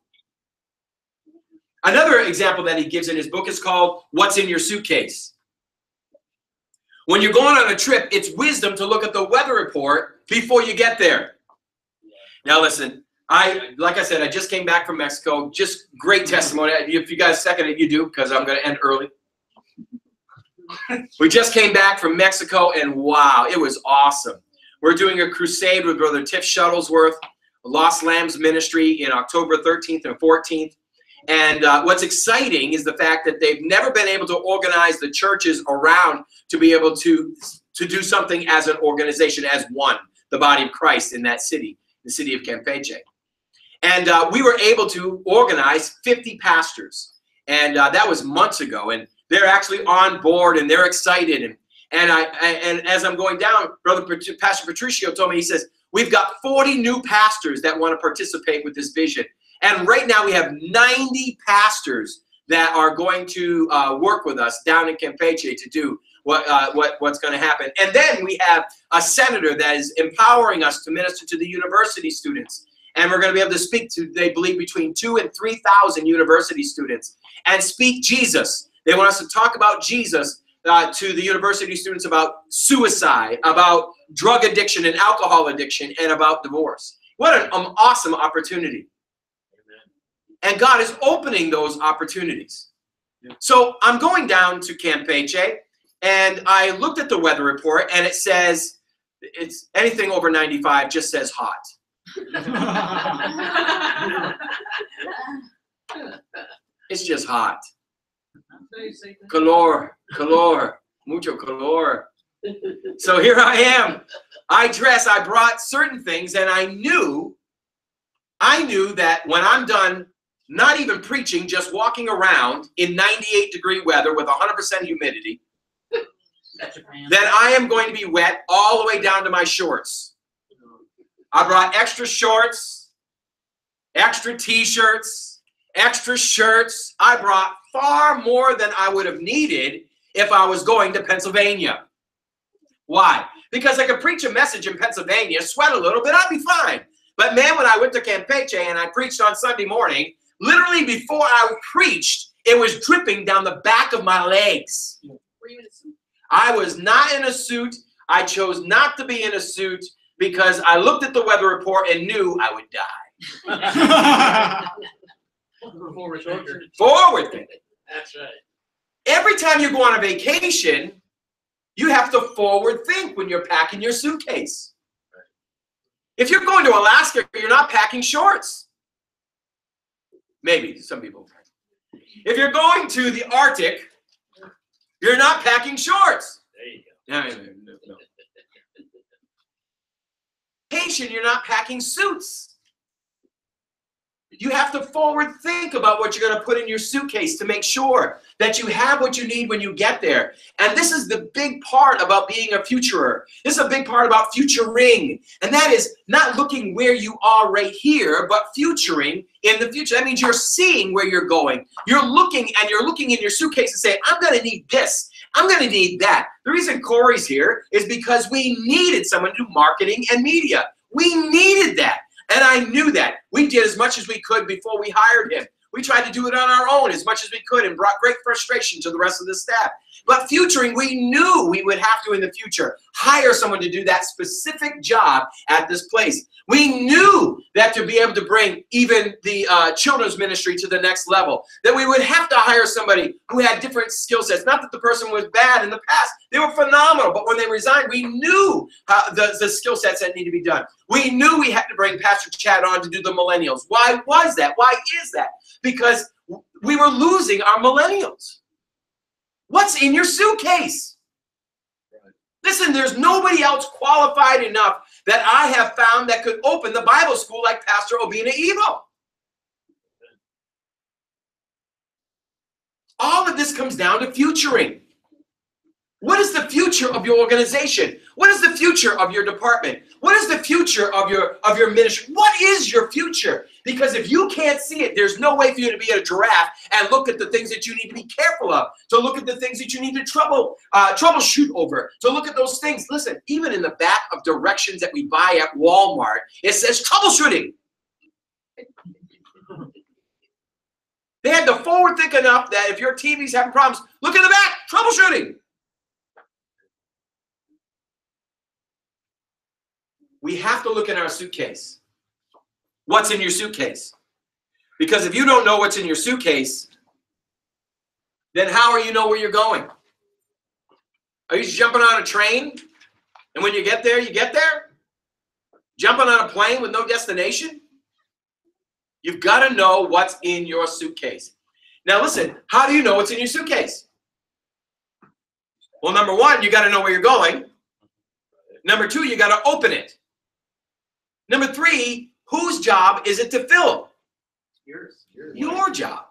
Another example that he gives in his book is called What's in Your Suitcase. When you're going on a trip, it's wisdom to look at the weather report before you get there. Now listen, like I said, I just came back from Mexico. Just great testimony. If you guys second it, you do, because I'm going to end early. We just came back from Mexico, and wow, it was awesome. We're doing a crusade with Brother Tiff Shuttlesworth, Lost Lambs Ministry, in October 13th and 14th. And what's exciting is the fact that they've never been able to organize the churches around to be able to do something as an organization, as one, the body of Christ in that city, the city of Campeche. And we were able to organize 50 pastors. And that was months ago. And they're actually on board and they're excited. And as I'm going down, Pastor Patricio told me, he says, we've got 40 new pastors that want to participate with this vision. And right now we have 90 pastors that are going to work with us down in Campeche to do what's going to happen. And then we have a senator that is empowering us to minister to the university students. And we're going to be able to speak to, they believe, between 2,000 and 3,000 university students and speak Jesus. They want us to talk about Jesus to the university students about suicide, about drug addiction and alcohol addiction, and about divorce. What an awesome opportunity. And God is opening those opportunities. So I'm going down to Campeche, and I looked at the weather report, and it says, it's anything over 95 just says hot. It's just hot. Calor, mucho calor. So here I am. I brought certain things, and I knew that when I'm done not even preaching, just walking around in 98-degree weather with 100% humidity, then I am going to be wet all the way down to my shorts. I brought extra shorts, extra t-shirts, extra shirts. I brought far more than I would have needed if I was going to Pennsylvania. Why? Because I could preach a message in Pennsylvania, sweat a little bit, I'd be fine. But man, when I went to Campeche and I preached on Sunday morning, literally before I preached, it was dripping down the back of my legs. Were you in a suit? I was not in a suit. I chose not to be in a suit because I looked at the weather report and knew I would die. Forward thinking. That's right. Every time you go on a vacation, you have to forward think when you're packing your suitcase. If you're going to Alaska, you're not packing shorts. Maybe some people. If you're going to the Arctic, you're not packing shorts. There you go. No. Vacation, you're not packing suits. You have to forward think about what you're going to put in your suitcase to make sure that you have what you need when you get there. And this is the big part about being a futurer. This is a big part about futuring. And that is not looking where you are right here, but futuring in the future. That means you're seeing where you're going. You're looking in your suitcase and saying, I'm going to need this. I'm going to need that. The reason Corey's here is because we needed someone to do marketing and media. We needed that. And I knew that. We did as much as we could before we hired him. We tried to do it on our own as much as we could and brought great frustration to the rest of the staff. But futuring, we knew we would have to in the future hire someone to do that specific job at this place. We knew that to be able to bring even the children's ministry to the next level, that we would have to hire somebody who had different skill sets. Not that the person was bad in the past. They were phenomenal. But when they resigned, we knew the skill sets that need to be done. We knew we had to bring Pastor Chad on to do the millennials. Why was that? Why is that? Because we were losing our millennials. What's in your suitcase? Listen, there's nobody else qualified enough that I have found that could open the Bible school like Pastor Obina Evo. All of this comes down to futuring. What is the future of your organization? What is the future of your department? What is the future of your ministry? What is your future? Because if you can't see it, there's no way for you to be a giraffe and look at the things that you need to be careful of, to look at the things that you need to troubleshoot over, to look at those things. Listen, even in the back of directions that we buy at Walmart, it says troubleshooting. They had to forward think enough that if your TV's having problems, look in the back, troubleshooting. We have to look in our suitcase. What's in your suitcase? Because if you don't know what's in your suitcase, then how are you know where you're going? Are you jumping on a train and when you get there, you get there? Jumping on a plane with no destination? You've got to know what's in your suitcase. Now listen, how do you know what's in your suitcase? Well, number one, you got to know where you're going. Number two, you got to open it. Number three, whose job is it to fill? Yours. Your job.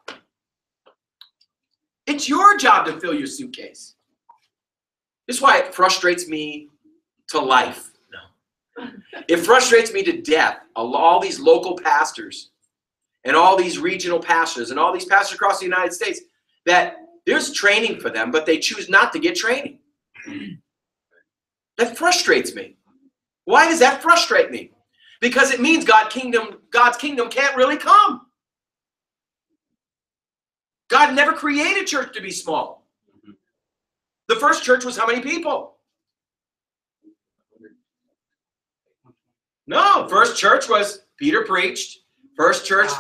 It's your job to fill your suitcase. This is why it frustrates me to life. No. It frustrates me to death, all these local pastors and all these regional pastors and all these pastors across the United States, that there's training for them, but they choose not to get training. That frustrates me. Why does that frustrate me? Because it means God's kingdom can't really come. God never created church to be small. The first church was how many people? No, first church was Peter preached. First church,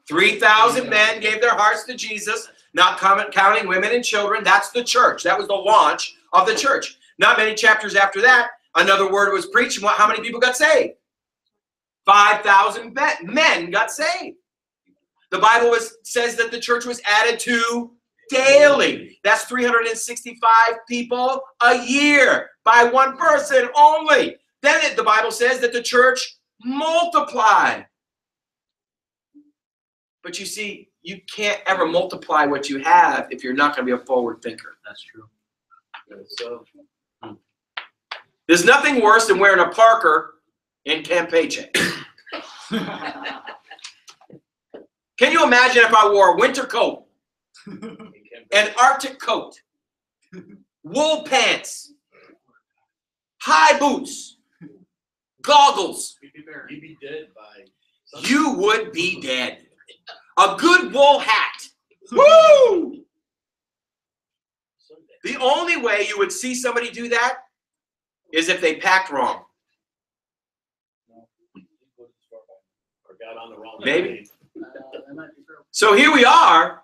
3,000 men gave their hearts to Jesus, not counting women and children. That's the church. That was the launch of the church. Not many chapters after that, another word was preached. And how many people got saved? 5,000 men got saved. The Bible says that the church was added to daily. That's 365 people a year by one person only. Then the Bible says that the church multiplied. But you see, you can't ever multiply what you have if you're not going to be a forward thinker. That's true. So, There's nothing worse than wearing a Parker in Camp Paycheck. Can you imagine if I wore a winter coat, an Arctic coat, wool pants, high boots, goggles? you'd be dead by You would be dead. A good wool hat. Woo! Sunday. The only way you would see somebody do that is if they packed wrong. Or got on the wrong Maybe. plane. So here we are.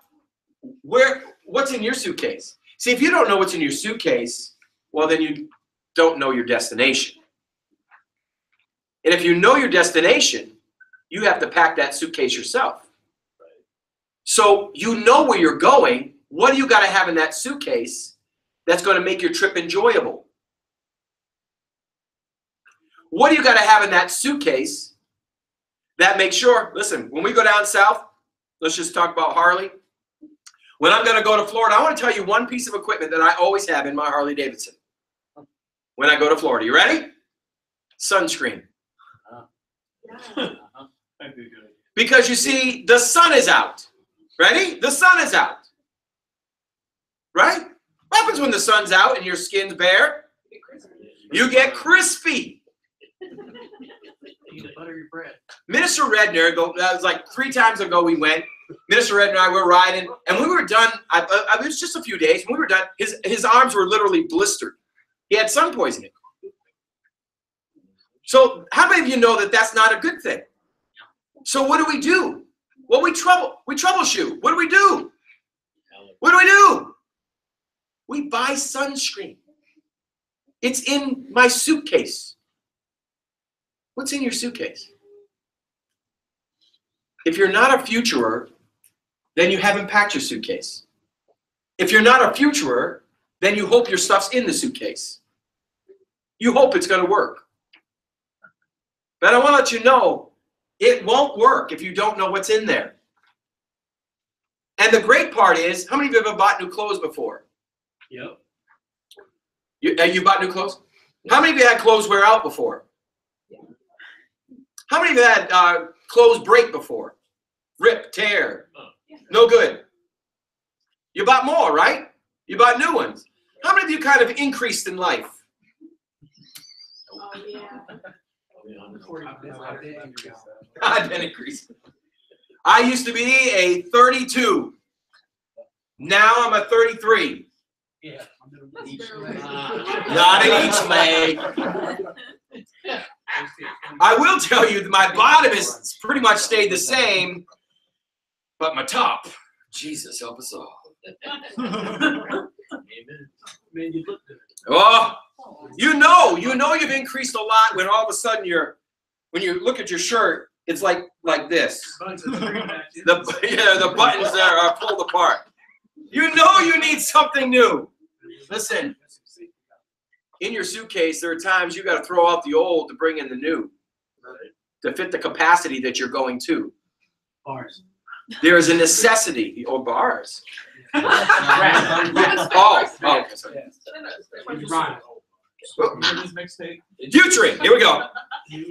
What's in your suitcase? See, if you don't know what's in your suitcase, well, then you don't know your destination. And if you know your destination, you have to pack that suitcase yourself. So you know where you're going. What do you got to have in that suitcase that's going to make your trip enjoyable? What do you got to have in that suitcase that makes sure, listen, when we go down south, let's just talk about Harley. When I'm going to go to Florida, I want to tell you one piece of equipment that I always have in my Harley Davidson when I go to Florida. You ready? Sunscreen. Because you see, the sun is out. Ready? The sun is out. Right? What happens when the sun's out and your skin's bare? You get crispy. You need to butter your bread. Minister Redner, that was like 3 times ago we went. Minister Redner and I were riding, and we were done. It was just a few days. When we were done, his arms were literally blistered. He had sun poisoning. So how many of you know that that's not a good thing? So what do? Well, we troubleshoot. What do? What do? We buy sunscreen. It's in my suitcase. What's in your suitcase? If you're not a futurer, then you haven't packed your suitcase. If you're not a futurer, then you hope your stuff's in the suitcase. You hope it's going to work. But I want to let you know, it won't work if you don't know what's in there. And the great part is, how many of you have ever bought new clothes before? Yep. You bought new clothes? How many of you had clothes wear out before? How many of you had clothes break before? Rip, tear, no good. You bought more, right? You bought new ones. How many of you kind of increased in life? Oh, yeah. I've been increasing. I used to be a 32. Now I'm a 33. Yeah. Not in each leg. I will tell you that my bottom has pretty much stayed the same, but my top, Jesus help us all. Amen. Man, you looked at it. Oh, you know you've increased a lot when all of a sudden when you look at your shirt, it's like this. The buttons are pulled apart. You know you need something new. Listen, in your suitcase, there are times you got to throw out the old to bring in the new, to fit the capacity that you're going to. Bars. There is a necessity, or bars. Okay, sorry. Futuring, here we go.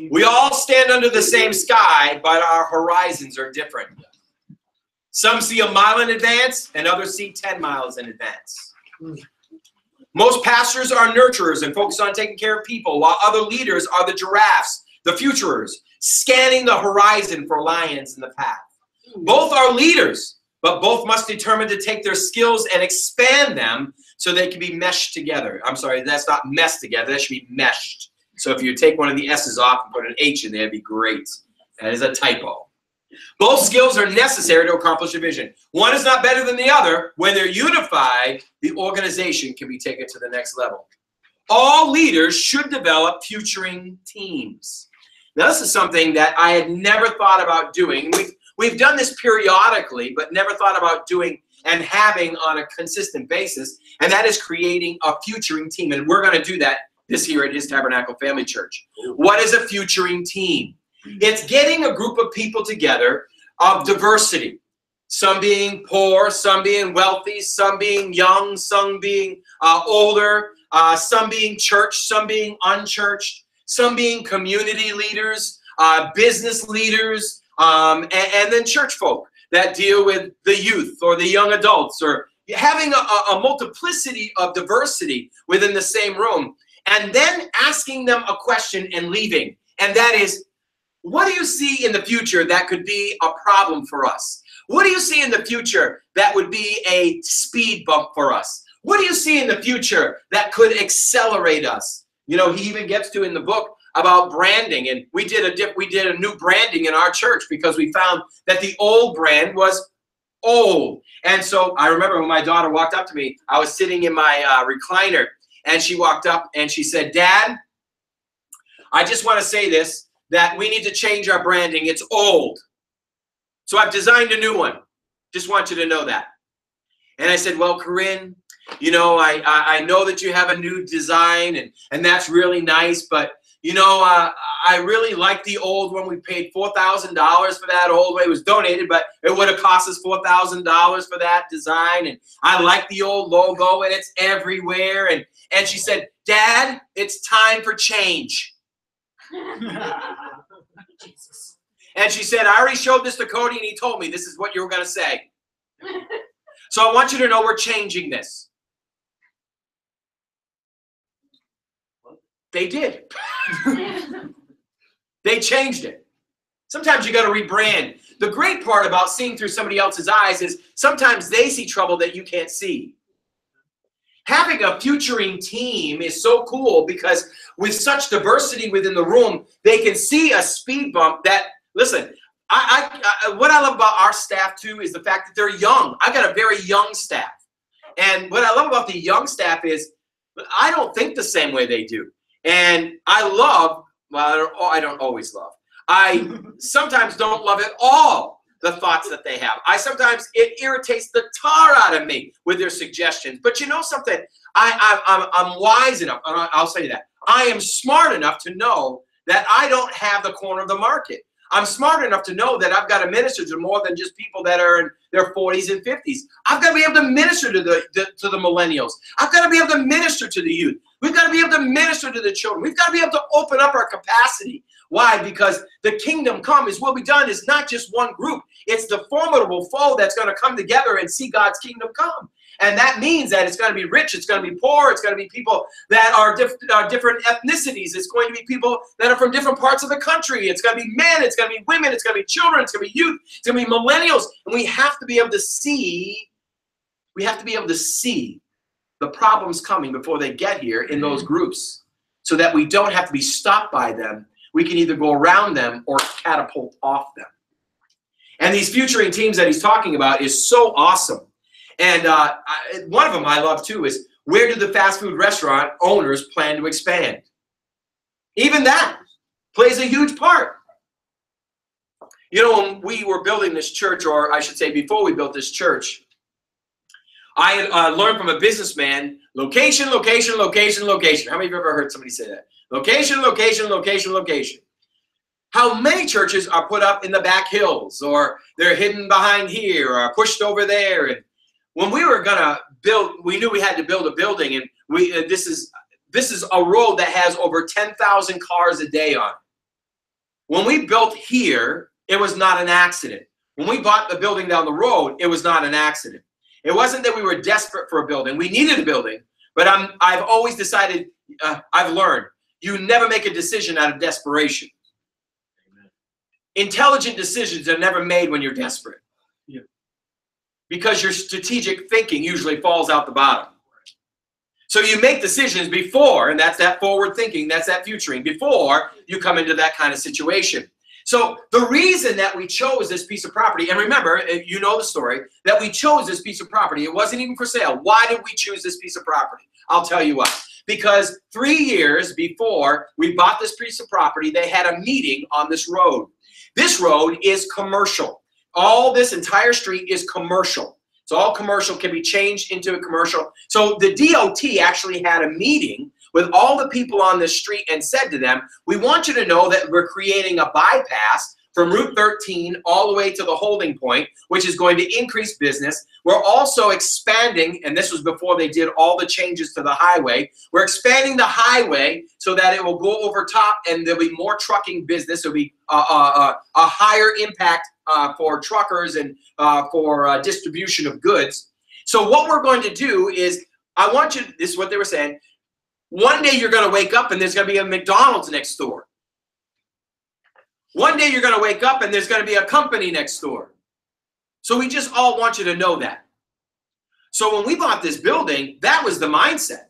We all stand under the same sky, but our horizons are different. Some see a mile in advance, and others see 10 miles in advance. Most pastors are nurturers and focus on taking care of people, while other leaders are the giraffes, the futurers, scanning the horizon for lions in the path. Both are leaders, but both must determine to take their skills and expand them so they can be meshed together. I'm sorry, that's not meshed together. That should be meshed. So if you take one of the S's off and put an H in there, it'd be great. That is a typo. Both skills are necessary to accomplish a vision. One is not better than the other. When they're unified, the organization can be taken to the next level. All leaders should develop futuring teams. Now, this is something that I had never thought about doing. We've done this periodically, but never thought about doing and having on a consistent basis, and that is creating a futuring team. And we're going to do that this year at His Tabernacle Family Church. What is a futuring team? It's getting a group of people together of diversity. some being poor, some being wealthy, some being young, some being older, some being church, some being unchurched, some being community leaders, business leaders, and then church folk that deal with the youth or the young adults, or having a multiplicity of diversity within the same room, and then asking them a question and leaving. And that is, what do you see in the future that could be a problem for us? What do you see in the future that would be a speed bump for us? What do you see in the future that could accelerate us? You know, he even gets to in the book about branding, and we did a new branding in our church because we found that the old brand was old. And so I remember when my daughter walked up to me, I was sitting in my recliner, and she walked up and she said, "Dad, I just want to say this, that we need to change our branding. It's old. So I've designed a new one. Just want you to know that." And I said, "Well, Corinne, you know, I know that you have a new design, and that's really nice, but you know, I really like the old one. We paid $4,000 for that old one. It was donated, but it would have cost us $4,000 for that design. And I like the old logo, and it's everywhere." And she said, "Dad, it's time for change." And she said, "I already showed this to Cody, and he told me this is what you were going to say. So I want you to know we're changing this." They did. They changed it. Sometimes you got to rebrand. The great part about seeing through somebody else's eyes is sometimes they see trouble that you can't see. Having a futuring team is so cool because with such diversity within the room, they can see a speed bump that, listen, what I love about our staff too is the fact that they're young. I got a very young staff. And what I love about the young staff is I don't think the same way they do. And I love, well, I don't always love. I sometimes don't love at all the thoughts that they have. Sometimes it irritates the tar out of me with their suggestions. But you know something? I'm wise enough, and I'll say that. I am smart enough to know that I don't have the corner of the market. I'm smart enough to know that I've got to minister to more than just people that are in their 40s and 50s. I've got to be able to minister to the millennials. I've got to be able to minister to the youth. We've got to be able to minister to the children. We've got to be able to open up our capacity. Why? Because the kingdom come is what we've done is not just one group. It's the formidable foe that's going to come together and see God's kingdom come. And that means that it's going to be rich, it's going to be poor, it's going to be people that are different ethnicities, it's going to be people that are from different parts of the country, it's going to be men, it's going to be women, it's going to be children, it's going to be youth, it's going to be millennials. And we have to be able to see, the problems coming before they get here in those groups so that we don't have to be stopped by them. We can either go around them or catapult off them. And these futuring teams that he's talking about is so awesome. And one of them I love too is, where do the fast food restaurant owners plan to expand? Even that plays a huge part. You know, when we were building this church, or I should say before we built this church, I had learned from a businessman, location, location, location, location. How many of you have ever heard somebody say that? Location, location, location, location. How many churches are put up in the back hills, or they're hidden behind here, or pushed over there? And when we were gonna build, we knew we had to build a building, and this is a road that has over 10,000 cars a day on it. When we built here, it was not an accident. When we bought the building down the road, it was not an accident. It wasn't that we were desperate for a building. We needed a building, but I've always decided, I've learned, you never make a decision out of desperation. Amen. Intelligent decisions are never made when you're desperate. Yeah. Because your strategic thinking usually falls out the bottom. So you make decisions before, and that's that forward thinking, that's that futuring, before you come into that kind of situation. So the reason that we chose this piece of property, and remember, you know the story, that we chose this piece of property, it wasn't even for sale. Why did we choose this piece of property? I'll tell you why. Because 3 years before we bought this piece of property, they had a meeting on this road. This road is commercial. All this entire street is commercial. It's all commercial, can be changed into a commercial. So the DOT actually had a meeting with all the people on this street and said to them, we want you to know that we're creating a bypass from Route 13 all the way to the holding point, which is going to increase business. We're also expanding, and this was before they did all the changes to the highway. We're expanding the highway so that it will go over top and there'll be more trucking business. There'll be a higher impact for truckers and for distribution of goods. So what we're going to do is, I want you, this is what they were saying, one day you're going to wake up and there's going to be a McDonald's next door. One day you're going to wake up and there's going to be a company next door. So we just all want you to know that. So when we bought this building, that was the mindset.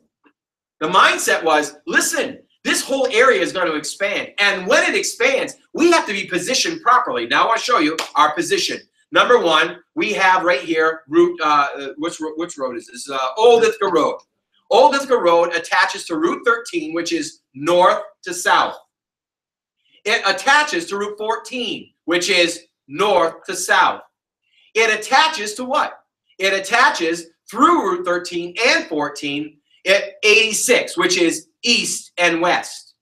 The mindset was, listen, this whole area is going to expand. And when it expands, we have to be positioned properly. Now I want to show you our position. Number one, we have right here, Route, which road is this? Old Ithaca Road. Old Ithaca Road attaches to Route 13, which is north to south. It attaches to Route 14, which is north to south. It attaches to what? It attaches through Route 13 and 14 at 86, which is east and west.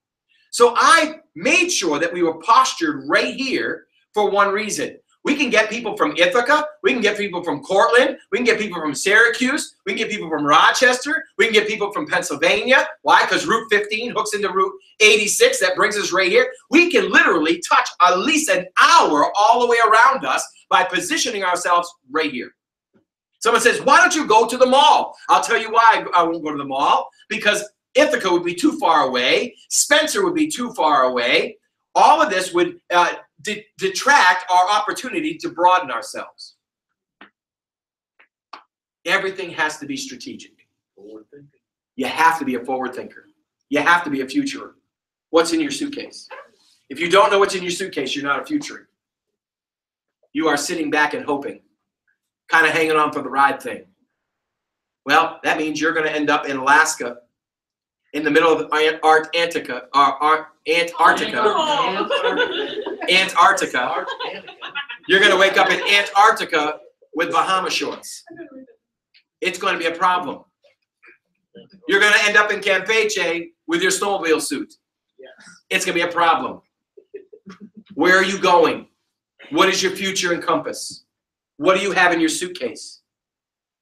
So I made sure that we were postured right here for one reason. We can get people from Ithaca, we can get people from Cortland, we can get people from Syracuse, we can get people from Rochester, we can get people from Pennsylvania. Why? Because Route 15 hooks into Route 86, that brings us right here. We can literally touch at least an hour all the way around us by positioning ourselves right here. Someone says, why don't you go to the mall? I'll tell you why I won't go to the mall. Because Ithaca would be too far away, Spencer would be too far away. All of this would detract our opportunity to broaden ourselves. Everything has to be strategic. Forward thinking. You have to be a forward thinker. You have to be a futurer. What's in your suitcase? If you don't know what's in your suitcase, you're not a futurer. You are sitting back and hoping, kind of hanging on for the ride thing. Well, that means you're going to end up in Alaska, in the middle of Antarctica. You're going to wake up in Antarctica with Bahama shorts. It's going to be a problem. You're going to end up in Campeche with your snowmobile suit. It's going to be a problem. Where are you going? What is your future encompass? What do you have in your suitcase?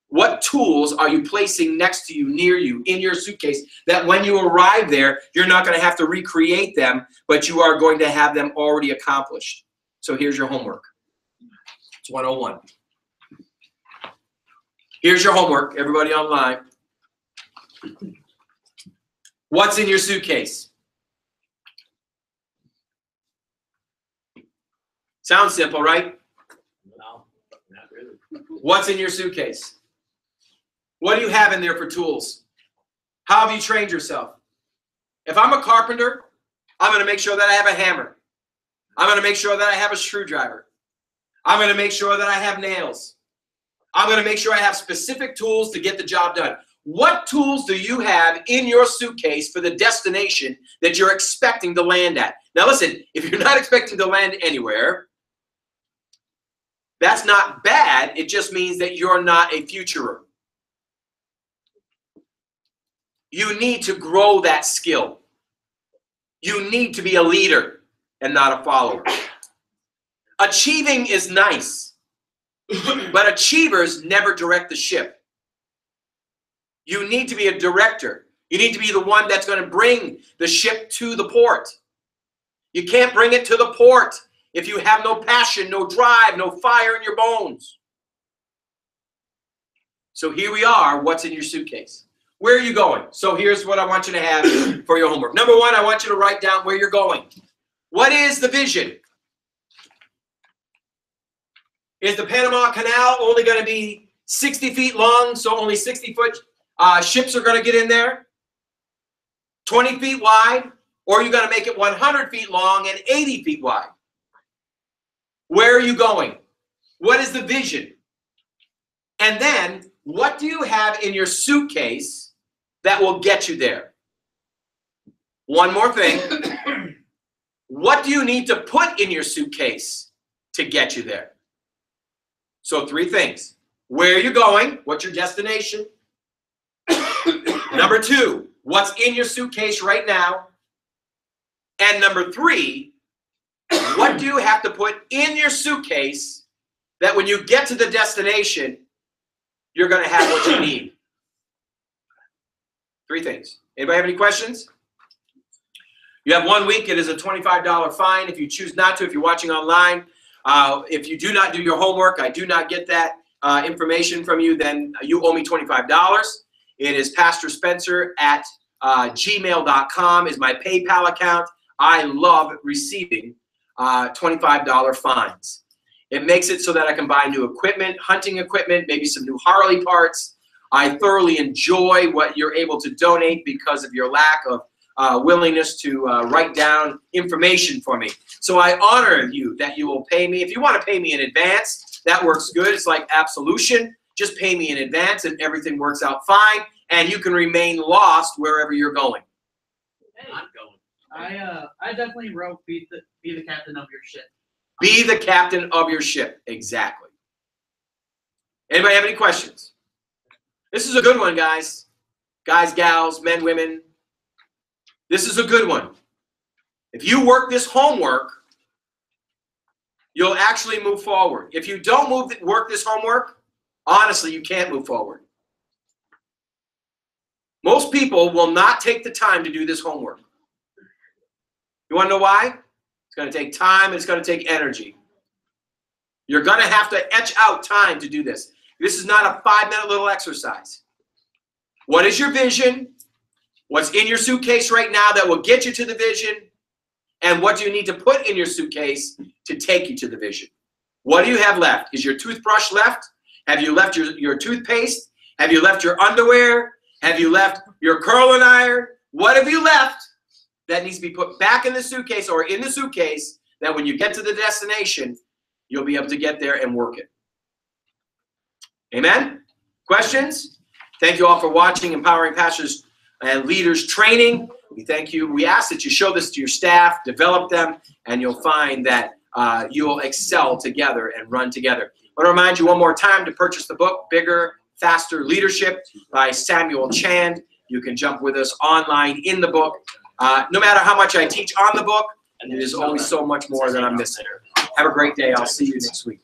What tools are you placing next to you, near you, in your suitcase, that when you arrive there, you're not going to have to recreate them, but you are going to have them already accomplished? So here's your homework. It's 101. Here's your homework, everybody online. What's in your suitcase? Sounds simple, right? No, not really. What's in your suitcase? What do you have in there for tools? How have you trained yourself? If I'm a carpenter, I'm going to make sure that I have a hammer. I'm going to make sure that I have a screwdriver. I'm going to make sure that I have nails. I'm going to make sure I have specific tools to get the job done. What tools do you have in your suitcase for the destination that you're expecting to land at? Now listen, if you're not expecting to land anywhere, that's not bad. It just means that you're not a futurer. You need to grow that skill. You need to be a leader and not a follower. Achieving is nice, but achievers never direct the ship. You need to be a director. You need to be the one that's going to bring the ship to the port. You can't bring it to the port if you have no passion, no drive, no fire in your bones. So here we are. What's in your suitcase? Where are you going? So here's what I want you to have for your homework. Number one, I want you to write down where you're going. What is the vision? Is the Panama Canal only going to be 60 feet long, so only 60-foot ships are going to get in there? 20 feet wide? Or are you going to make it 100 feet long and 80 feet wide? Where are you going? What is the vision? And then, what do you have in your suitcase that will get you there? One more thing. What do you need to put in your suitcase to get you there? So 3 things. Where are you going? What's your destination? Number 2, what's in your suitcase right now? And number 3, What do you have to put in your suitcase that when you get to the destination, you're going to have what you need? 3 things. Anybody have any questions? You have 1 week. It is a $25 fine if you choose not to, if you're watching online. If you do not do your homework, I do not get that information from you, then you owe me $25. It is Pastor Spencer at gmail.com is my PayPal account. I love receiving $25 fines. It makes it so that I can buy new equipment, hunting equipment, maybe some new Harley parts. I thoroughly enjoy what you're able to donate because of your lack of willingness to write down information for me. So I honor you that you will pay me. If you want to pay me in advance, that works good. It's like absolution. Just pay me in advance and everything works out fine. And you can remain lost wherever you're going. I'm going. I definitely wrote be the captain of your ship. Be the captain of your ship. Exactly. Anybody have any questions? This is a good one, guys. Guys, gals, men, women. This is a good one. If you work this homework, you'll actually move forward. If you don't work this homework, honestly, you can't move forward. Most people will not take the time to do this homework. You want to know why? It's going to take time. It's going to take energy. You're going to have to etch out time to do this. This is not a 5-minute little exercise. What is your vision? What's in your suitcase right now that will get you to the vision? And what do you need to put in your suitcase to take you to the vision? What do you have left? Is your toothbrush left? Have you left your toothpaste? Have you left your underwear? Have you left your curling iron? What have you left that needs to be put back in the suitcase or in the suitcase that when you get to the destination, you'll be able to get there and work it? Amen? Questions? Thank you all for watching Empowering Pastors and Leaders Training. We thank you. We ask that you show this to your staff, develop them, and you'll find that you'll excel together and run together. I want to remind you one more time to purchase the book, Bigger, Faster Leadership by Samuel Chand. You can jump with us online in the book. No matter how much I teach on the book, there's always so much more that I'm missing. Have a great day. I'll see you next week.